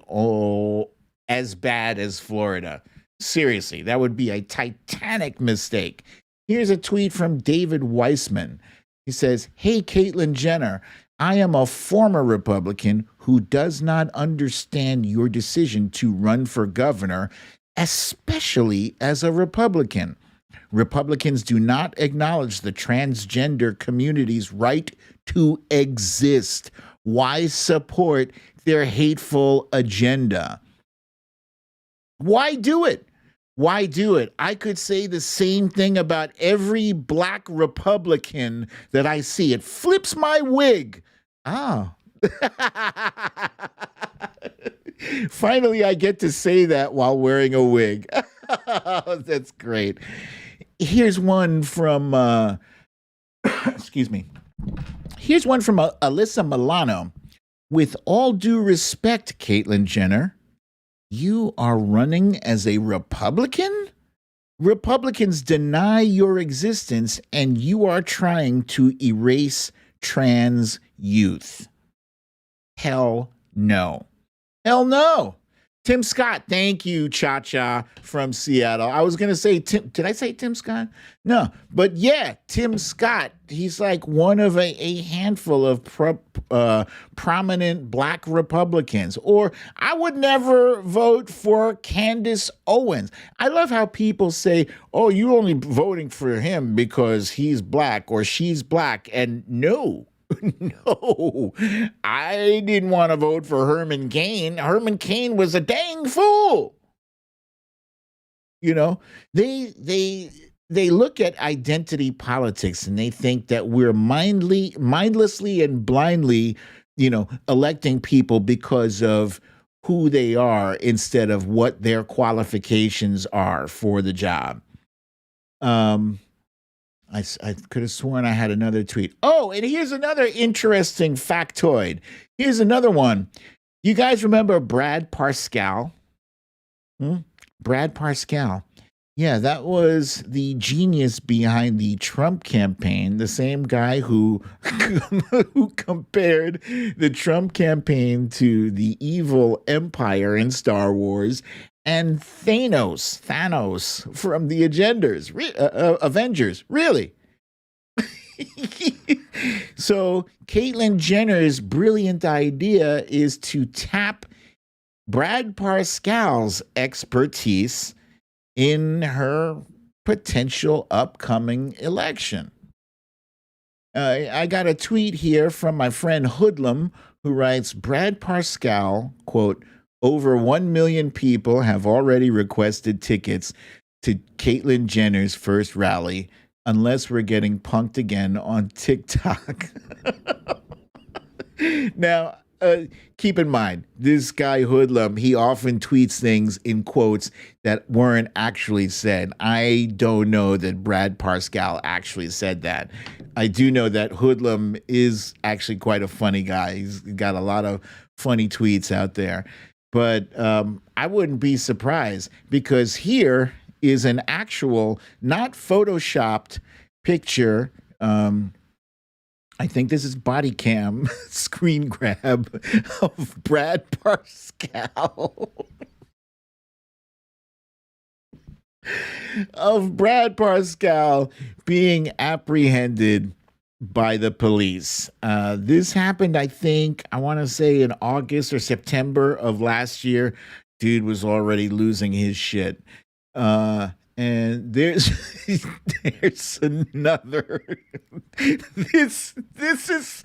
as bad as Florida. Seriously, that would be a titanic mistake. Here's a tweet from David Weissman. He says, "Hey, Caitlyn Jenner, I am a former Republican who does not understand your decision to run for governor, especially as a Republican. Republicans do not acknowledge the transgender community's right to exist. Why support their hateful agenda? Why do it? Why do it? I could say the same thing about every black Republican that I see. It flips my wig. Oh." Finally, I get to say that while wearing a wig. That's great. Here's one from, excuse me. Here's one from Alyssa Milano. "With all due respect, Caitlyn Jenner, you are running as a Republican? Republicans deny your existence and you are trying to erase trans youth. Hell no. Hell no." Tim Scott, thank you, Cha-Cha from Seattle. I was going to say, did I say Tim Scott? No, but yeah, Tim Scott. He's like one of a handful of prominent black Republicans. Or I would never vote for Candace Owens. I love how people say, oh, you're only voting for him because he's black or she's black. And no. No, I didn't want to vote for Herman Cain. Herman Cain was a dang fool. You know, they look at identity politics and they think that we're mindlessly and blindly, electing people because of who they are instead of what their qualifications are for the job. I could have sworn I had another tweet. Oh, and here's another interesting factoid. Here's another one. You guys remember Brad Parscale? Brad Parscale. Yeah, that was the genius behind the Trump campaign, the same guy who compared the Trump campaign to the evil empire in Star Wars and Thanos from the Avengers, really. So Caitlyn Jenner's brilliant idea is to tap Brad Parscale's expertise in her potential upcoming election. I got a tweet here from my friend Hoodlum, who writes, Brad Parscale, quote, "Over 1 million people have already requested tickets to Caitlyn Jenner's first rally, unless we're getting punked again on TikTok." Now, keep in mind, this guy Hoodlum, he often tweets things in quotes that weren't actually said. I don't know that Brad Parscale actually said that. I do know that Hoodlum is actually quite a funny guy. He's got a lot of funny tweets out there. But I wouldn't be surprised, because here is an actual, not photoshopped picture. I think this is body cam screen grab of Brad Parscale. Of Brad Parscale being apprehended by the police. This happened, I want to say in August or September of last year. Dude was already losing his shit. And there's another. This is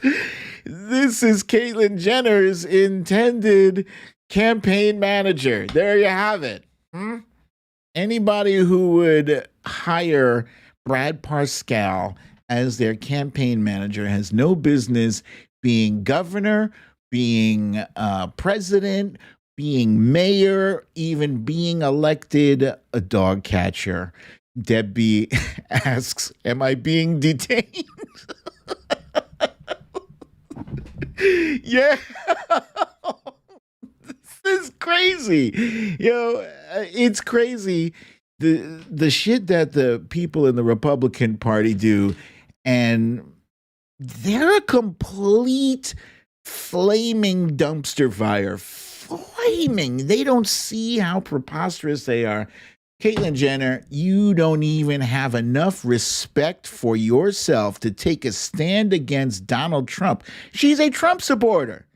Caitlyn Jenner's intended campaign manager. There you have it. Anybody who would hire Brad Parscale as their campaign manager has no business being governor, being president, being mayor, even being elected a dog catcher. Debbie asks, am I being detained? Yeah. This is crazy. It's crazy. The shit that the people in the Republican Party do. And they're a complete flaming dumpster fire. Flaming. They don't see how preposterous they are. Caitlyn Jenner, you don't even have enough respect for yourself to take a stand against Donald Trump. She's a Trump supporter.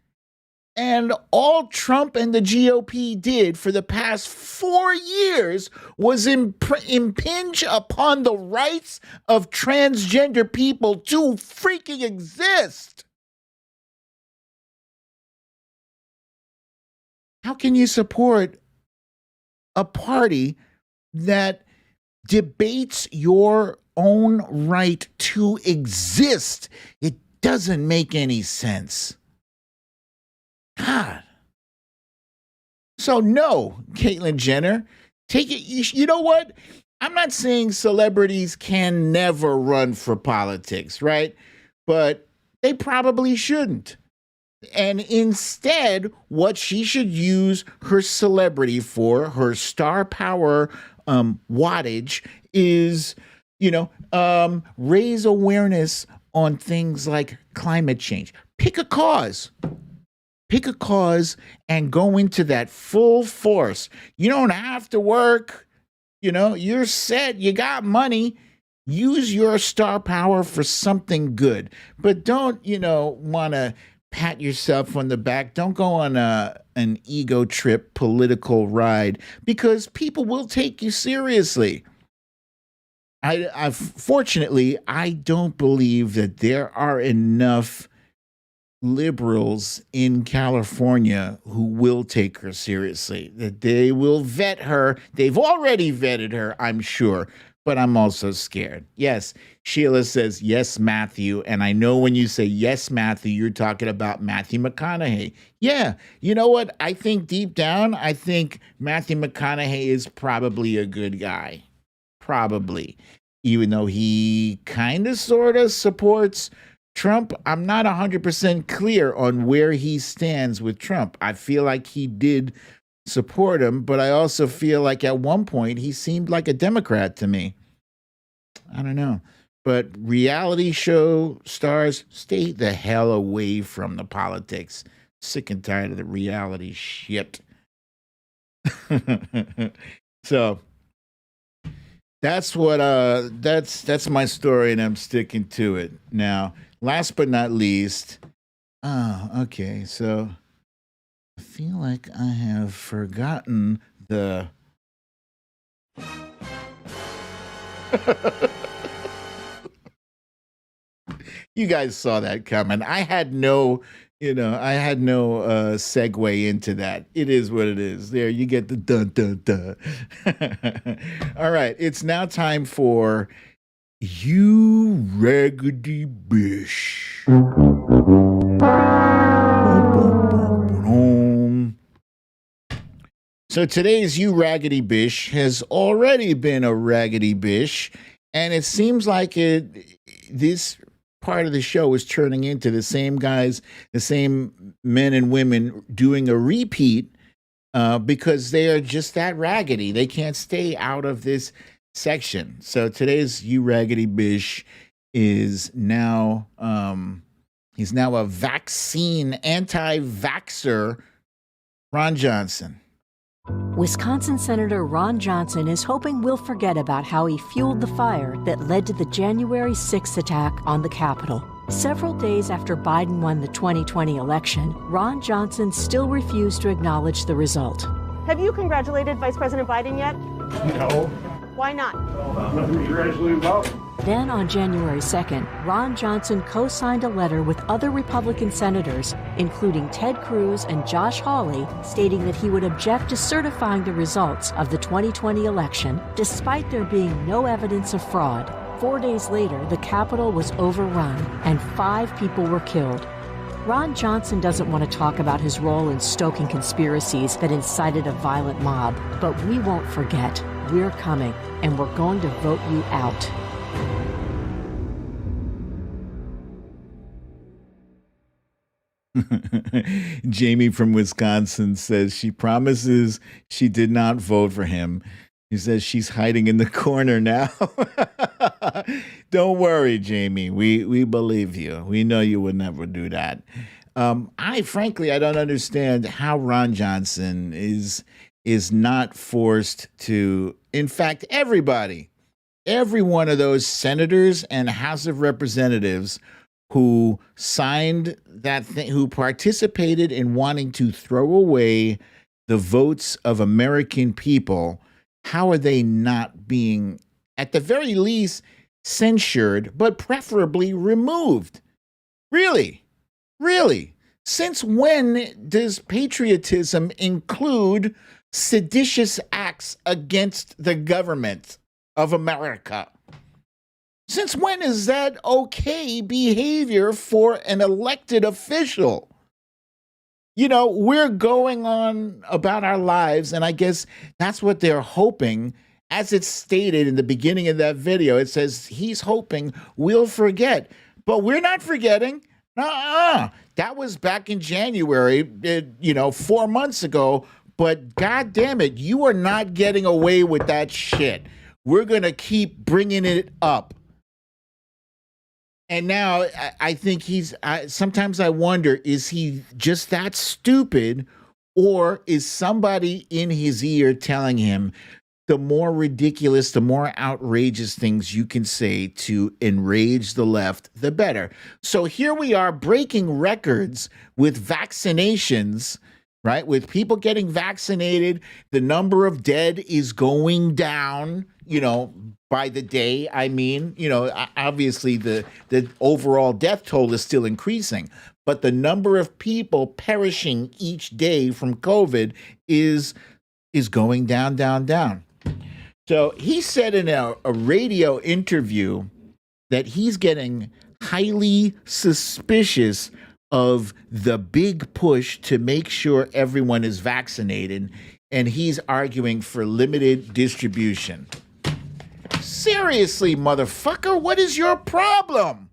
And all Trump and the GOP did for the past 4 years was impinge upon the rights of transgender people to freaking exist. How can you support a party that debates your own right to exist? It doesn't make any sense. God. So no, Caitlyn Jenner, take it. You know what? I'm not saying celebrities can never run for politics, right? But they probably shouldn't. And instead, what she should use her celebrity for, her star power wattage, is, raise awareness on things like climate change. Pick a cause. Pick a cause and go into that full force. You don't have to work. You're set. You got money. Use your star power for something good. But don't, want to pat yourself on the back. Don't go on an ego trip political ride, because people will take you seriously. Fortunately, I don't believe that there are enough liberals in California who will take her seriously, that they will vet her. They've already vetted her, I'm sure, but I'm also scared. Yes, Sheila says, yes, Matthew. And I know when you say yes, Matthew, you're talking about Matthew McConaughey. Yeah, you know what? I think deep down, I think Matthew McConaughey is probably a good guy. Probably. Even though he kind of sort of supports Trump, I'm not 100% clear on where he stands with Trump. I feel like he did support him, but I also feel like at one point he seemed like a Democrat to me. I don't know. But reality show stars, stay the hell away from the politics. Sick and tired of the reality shit. So that's what that's my story, and I'm sticking to it. Now, last but not least, okay, so I feel like I have forgotten the you guys saw that coming. I had no segue into that. It is what it is. There, you get the dun dun dun. All right, it's now time for You Raggedy Bish. So today's You Raggedy Bish has already been a Raggedy Bish, and it seems like this part of the show is turning into the same guys, the same men and women doing a repeat because they are just that raggedy. They can't stay out of this section. So today's You Raggedy Bish is now he's now a vaccine anti-vaxxer, Ron Johnson. Wisconsin Senator Ron Johnson is hoping we'll forget about how he fueled the fire that led to the January 6th attack on the Capitol. Several days after Biden won the 2020 election, Ron Johnson still refused to acknowledge the result. Have you congratulated Vice President Biden yet? No. Why not? Nothing to congratulate about. Then on January 2nd, Ron Johnson co-signed a letter with other Republican senators, including Ted Cruz and Josh Hawley, stating that he would object to certifying the results of the 2020 election, despite there being no evidence of fraud. 4 days later, the Capitol was overrun and 5 people were killed. Ron Johnson doesn't want to talk about his role in stoking conspiracies that incited a violent mob, but we won't forget. We're coming, and we're going to vote you out. Jamie from Wisconsin says she promises she did not vote for him. He says she's hiding in the corner now. Don't worry, Jamie. We believe you. We know you would never do that. I frankly I don't understand how Ron Johnson is not forced to. In fact, every one of those senators and House of Representatives who signed that thing, who participated in wanting to throw away the votes of American people, how are they not being, at the very least, censured, but preferably removed? Really? Really? Since when does patriotism include seditious acts against the government of America? Since when is that okay behavior for an elected official? You know, we're going on about our lives, and I guess that's what they're hoping. As it's stated in the beginning of that video, it says he's hoping we'll forget. But we're not forgetting. That was back in January, 4 months ago. But God damn it, you are not getting away with that shit. We're going to keep bringing it up. And now I think sometimes I wonder, is he just that stupid, or is somebody in his ear telling him the more ridiculous, the more outrageous things you can say to enrage the left, the better? So here we are breaking records with vaccinations, right? With people getting vaccinated, the number of dead is going down, by the day. I mean, obviously the overall death toll is still increasing, but the number of people perishing each day from COVID is going down, down, down. So he said in a radio interview that he's getting highly suspicious of the big push to make sure everyone is vaccinated, and he's arguing for limited distribution. Seriously, motherfucker, what is your problem?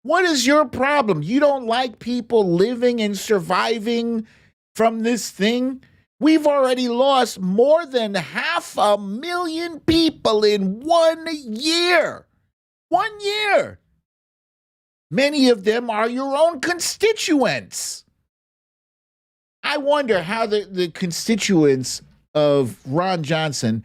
What is your problem? You don't like people living and surviving from this thing? We've already lost more than 500,000 people in 1 year. 1 year. Many of them are your own constituents. I wonder how the constituents of Ron Johnson,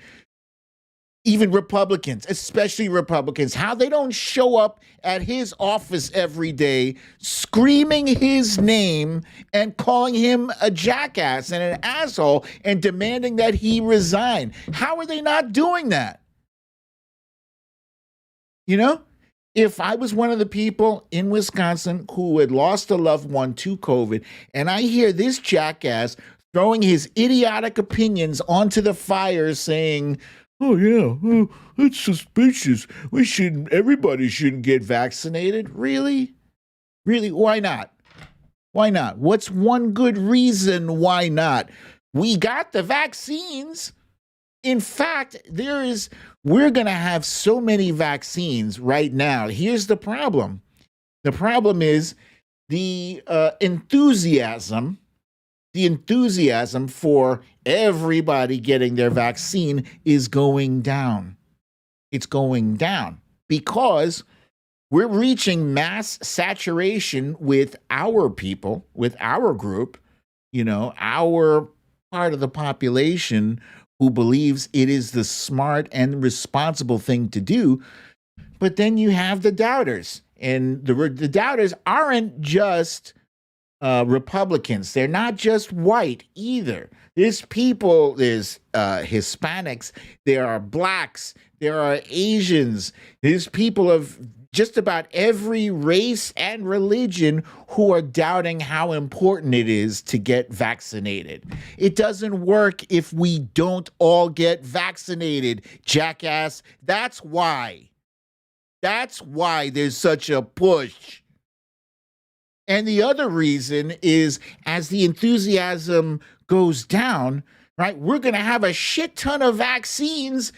even Republicans, especially Republicans, how they don't show up at his office every day screaming his name and calling him a jackass and an asshole and demanding that he resign. How are they not doing that? If I was one of the people in Wisconsin who had lost a loved one to COVID, and I hear this jackass throwing his idiotic opinions onto the fire saying, oh yeah, it's suspicious. Everybody shouldn't get vaccinated. Really? Really? Why not? Why not? What's one good reason why not? We got the vaccines. In fact, we're going to have so many vaccines right now. Here's the problem. The problem is the enthusiasm for everybody getting their vaccine is going down. It's going down because we're reaching mass saturation with our people, with our group, our part of the population who believes it is the smart and responsible thing to do. But then you have the doubters, and the doubters aren't just Republicans. They're not just white either. There's Hispanics, there are blacks, there are Asians, there's people of just about every race and religion who are doubting how important it is to get vaccinated. It doesn't work if we don't all get vaccinated, jackass. That's why. That's why there's such a push. And the other reason is as the enthusiasm goes down, right, we're going to have a shit ton of vaccines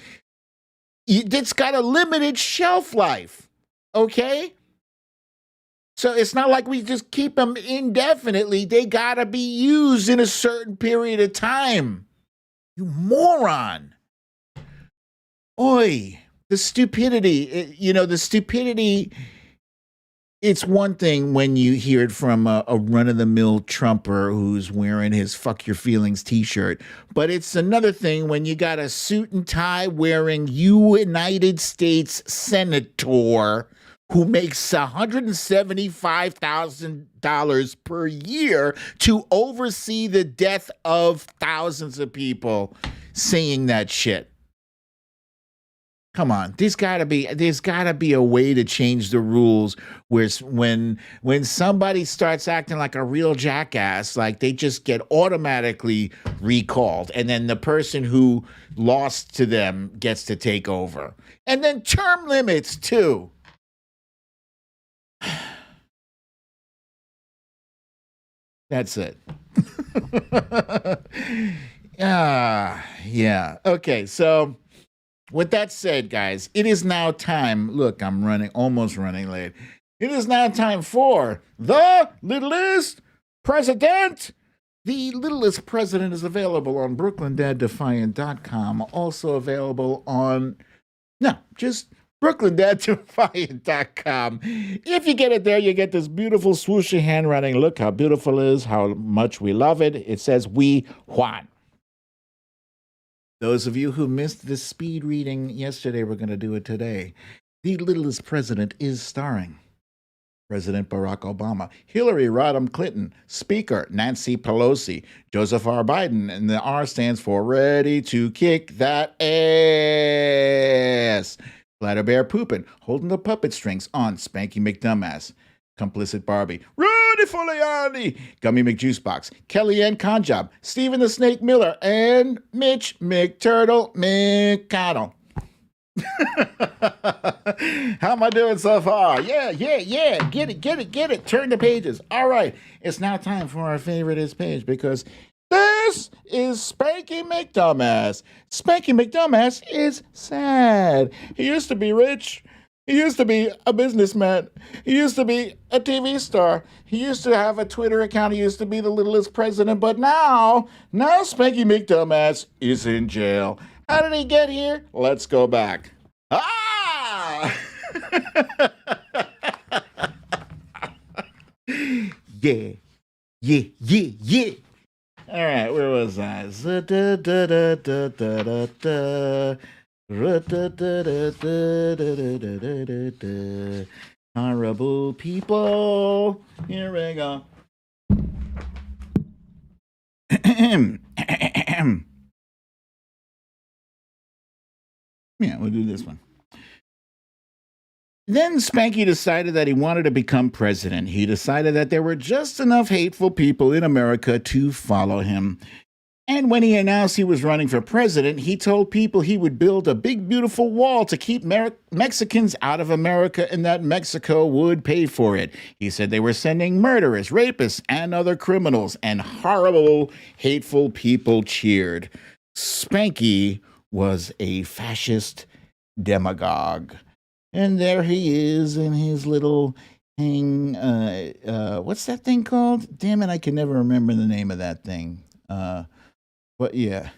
that's got a limited shelf life. Okay? So it's not like we just keep them indefinitely. They got to be used in a certain period of time. You moron. Oi. the stupidity, the stupidity. It's one thing when you hear it from a run-of-the-mill Trumper who's wearing his "fuck your feelings" T-shirt, but it's another thing when you got a suit and tie wearing United States senator who makes $175,000 per year to oversee the death of thousands of people saying that shit. Come on, there's gotta be a way to change the rules where when somebody starts acting like a real jackass, like they just get automatically recalled, and then the person who lost to them gets to take over. And then term limits too. That's it. Yeah. Okay, so with that said, guys, it is now time. Look, I'm almost running late. It is now time for The Littlest President. The Littlest President is available on BrooklynDadDefiant.com. Also available on, just BrooklynDadDefiant.com. If you get it there, you get this beautiful swooshy handwriting. Look how beautiful it is, how much we love it. It says, "We Juan." Those of you who missed the speed reading yesterday, we're going to do it today. The Littlest President is starring President Barack Obama, Hillary Rodham Clinton, Speaker Nancy Pelosi, Joseph R. Biden, and the R stands for Ready to Kick That Ass. Bladder Bear Poopin, holding the puppet strings on Spanky McDumbass, Complicit Barbie, Rudy Giuliani, Gummy McJuicebox, Kellyanne Conjob, Stephen the Snake Miller, and Mitch McTurtle McConnell. How am I doing so far? Yeah. Get it. Turn the pages. All right. It's now time for our favoriteest page because this is Spanky McDumbass. Spanky McDumbass is sad. He used to be rich. He used to be a businessman. He used to be a TV star. He used to have a Twitter account. He used to be the littlest president. But now Spanky McDumbass is in jail. How did he get here? Let's go back. Yeah. All right, where was I? Honorable people, here we go. Yeah, we'll do this one. Then Spanky decided that he wanted to become president. He decided that there were just enough hateful people in America to follow him. And when he announced he was running for president, he told people he would build a big, beautiful wall to keep Mexicans out of America and that Mexico would pay for it. He said they were sending murderers, rapists, and other criminals, and horrible, hateful people cheered. Spanky was a fascist demagogue. And there he is in his little what's that thing called? Damn it, I can never remember the name of that thing. But yeah.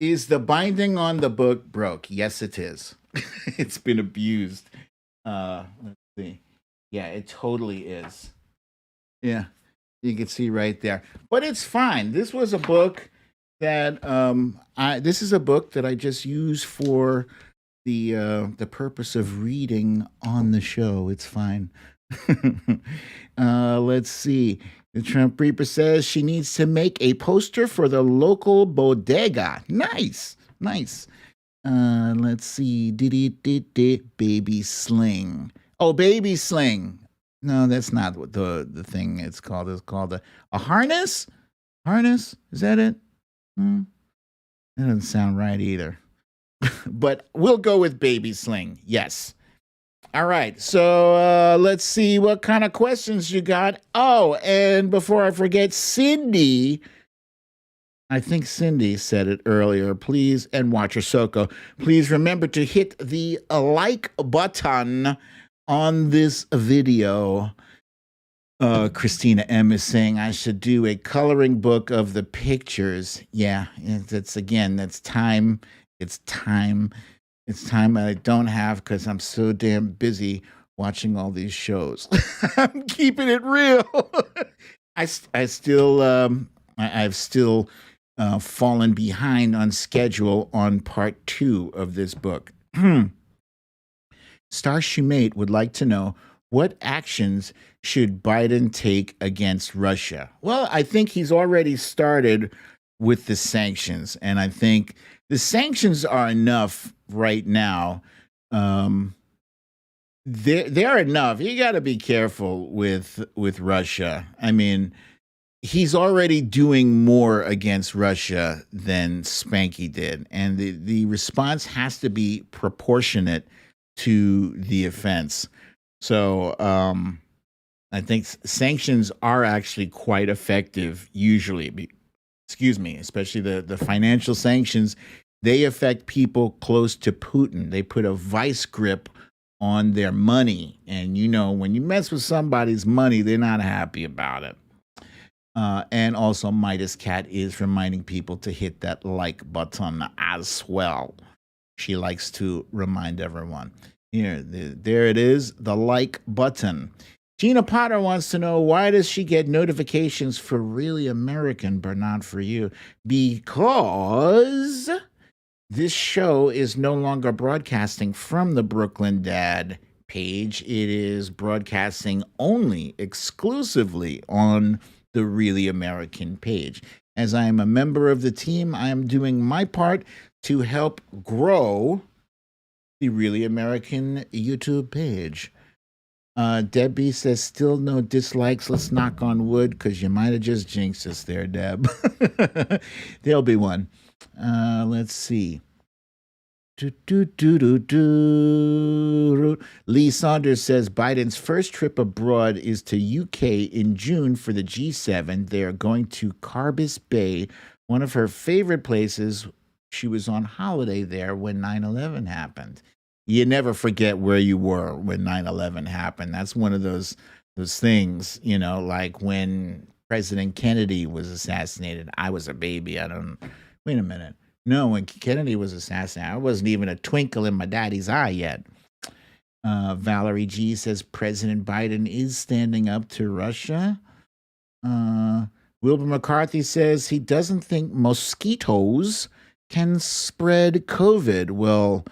Is the binding on the book broke? Yes, it is. It's been abused. Let's see. Yeah, it totally is. Yeah, you can see right there. But it's fine. This was a book that this is a book that I just use for the purpose of reading on the show. It's fine. Let's see. The Trump Reaper says she needs to make a poster for the local bodega. Nice. Let's see. Baby Sling. Oh, Baby Sling. No, that's not what the thing it's called. It's called a harness. Harness? Is that it? That doesn't sound right either. But we'll go with Baby Sling. Yes. All right. So let's see what kind of questions you got. Oh, and before I forget, Cindy, I think Cindy said it earlier, please, and Watcher Soko, please remember to hit the like button on this video. Christina M is saying I should do a coloring book of the pictures. Yeah, that's again, that's time. It's time. It's time I don't have because I'm so damn busy watching all these shows. I'm keeping it real. I've still fallen behind on schedule on part 2 of this book. Star Shumate would like to know what actions should Biden take against Russia? Well, I think he's already started with the sanctions, and I think the sanctions are enough right now. They're enough. You got to be careful with Russia. I mean, he's already doing more against Russia than Spanky did, and the response has to be proportionate to the offense. So I think sanctions are actually quite effective usually. Especially the financial sanctions. They affect people close to Putin. They put a vice grip on their money. And, when you mess with somebody's money, they're not happy about it. And also, Midas Cat is reminding people to hit that like button as well. She likes to remind everyone. There it is, the like button. Gina Potter wants to know, why does she get notifications for Really American but not for you? Because this show is no longer broadcasting from the Brooklyn Dad page. It is broadcasting only exclusively on the Really American page. As I am a member of the team, I am doing my part to help grow the Really American YouTube page. Debbie says, still no dislikes. Let's knock on wood, because you might have just jinxed us there, Deb. There'll be one. Let's see. Lee Saunders says Biden's first trip abroad is to UK in June for the G7. They are going to Carbis Bay, one of her favorite places. She was on holiday there when 9/11 happened. You never forget where you were when 9/11 happened. That's one of those things, like when President Kennedy was assassinated. I was a baby. Wait a minute. No, when Kennedy was assassinated, I wasn't even a twinkle in my daddy's eye yet. Valerie G says President Biden is standing up to Russia. Wilbur McCarthy says he doesn't think mosquitoes can spread COVID. Well,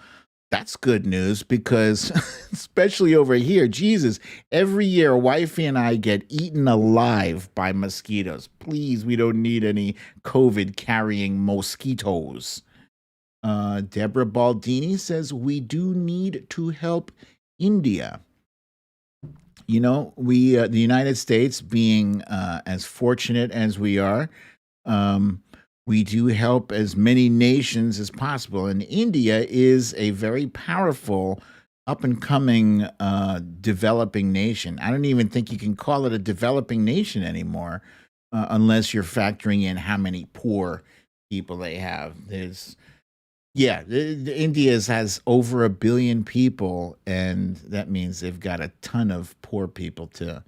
that's good news, because especially over here, Jesus, every year wifey and I get eaten alive by mosquitoes. Please, we don't need any COVID carrying mosquitoes. Deborah Baldini says we do need to help India. We, the United States, being as fortunate as we are, we do help as many nations as possible. And India is a very powerful, up-and-coming, developing nation. I don't even think you can call it a developing nation anymore, unless you're factoring in how many poor people they have. India has over 1 billion people, and that means they've got a ton of poor people too.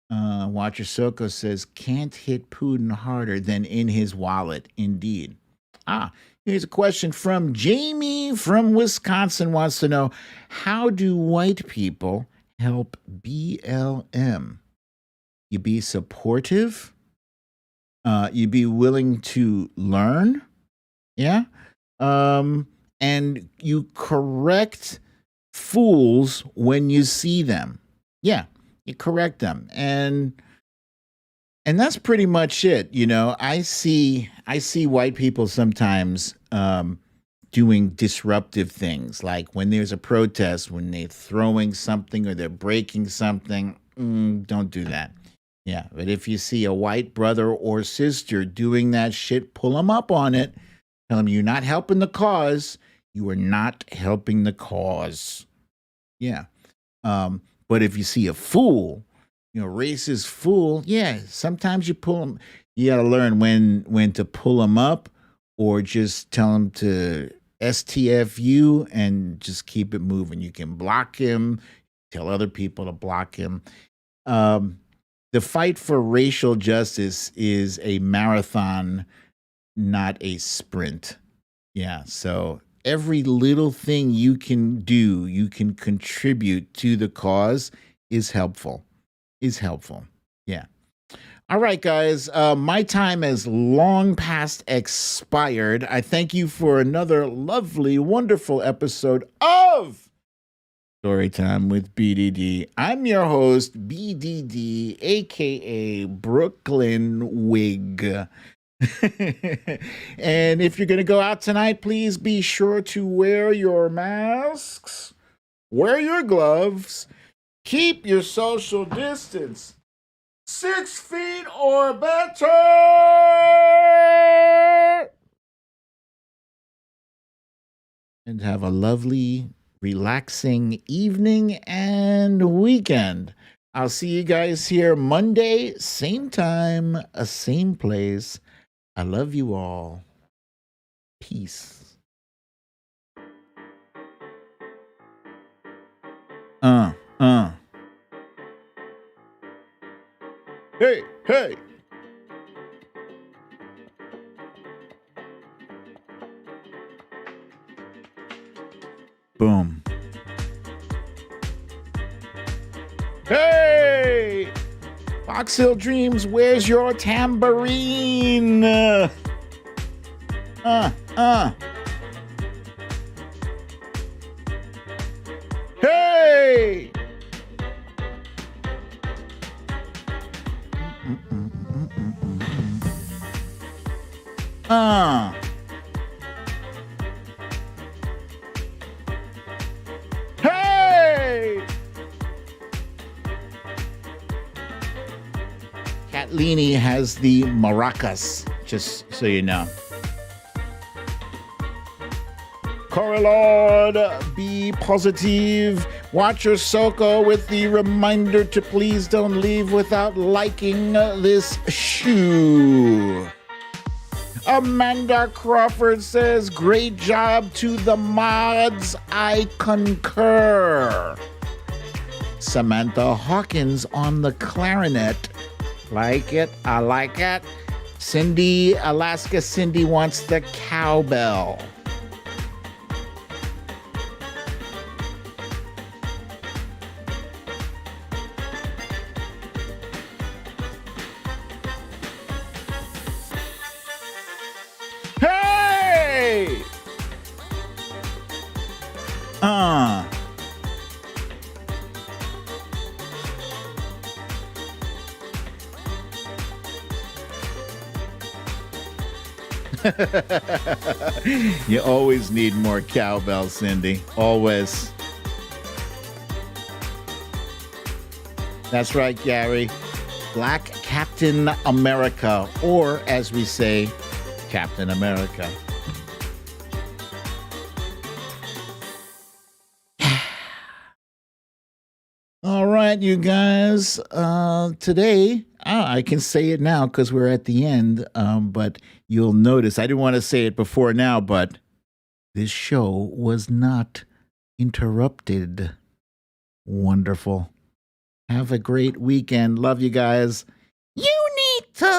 Watcher Soko says, can't hit Putin harder than in his wallet. Indeed. Here's a question from Jamie from Wisconsin, wants to know, how do white people help BLM? You be supportive. You be willing to learn. Yeah. And you correct fools when you see them. Yeah. You correct them, and that's pretty much it. I see white people sometimes doing disruptive things, like when there's a protest, when they're throwing something or they're breaking something. Don't do that. Yeah, but if you see a white brother or sister doing that shit, pull them up on it. Tell them you're not helping the cause. You are not helping the cause. Yeah. But if you see a fool, racist fool, yeah, sometimes you pull them. You got to learn when to pull them up, or just tell them to STFU and just keep it moving. You can block him, tell other people to block him. the fight for racial justice is a marathon, not a sprint. Yeah, so every little thing you can do, you can contribute to the cause is helpful. Yeah. All right, guys. My time has long past expired. I thank you for another lovely, wonderful episode of Storytime with BDD. I'm your host, BDD, aka Brooklyn Wig. And if you're going to go out tonight, please be sure to wear your masks, wear your gloves, keep your social distance 6 feet or better, and have a lovely, relaxing evening and weekend. I'll see you guys here Monday, same time, same place. I love you all. Peace. Hey, hey. Boom. Hey! Fox Hill Dreams, where's your tambourine? Hey! Hey! Catlini has the maracas, just so you know. Correlord, be positive. Watch your Soko with the reminder to please don't leave without liking this shoe. Amanda Crawford says, great job to the mods. I concur. Samantha Hawkins on the clarinet. Like it. I like it. Cindy, Alaska Cindy wants the cowbell. Hey! You always need more cowbell, Cindy. Always. That's right, Gary. Black Captain America, or as we say, Captain America. All right, you guys. Today, I can say it now because we're at the end, but you'll notice, I didn't want to say it before now, but this show was not interrupted. Wonderful. Have a great weekend. Love you guys.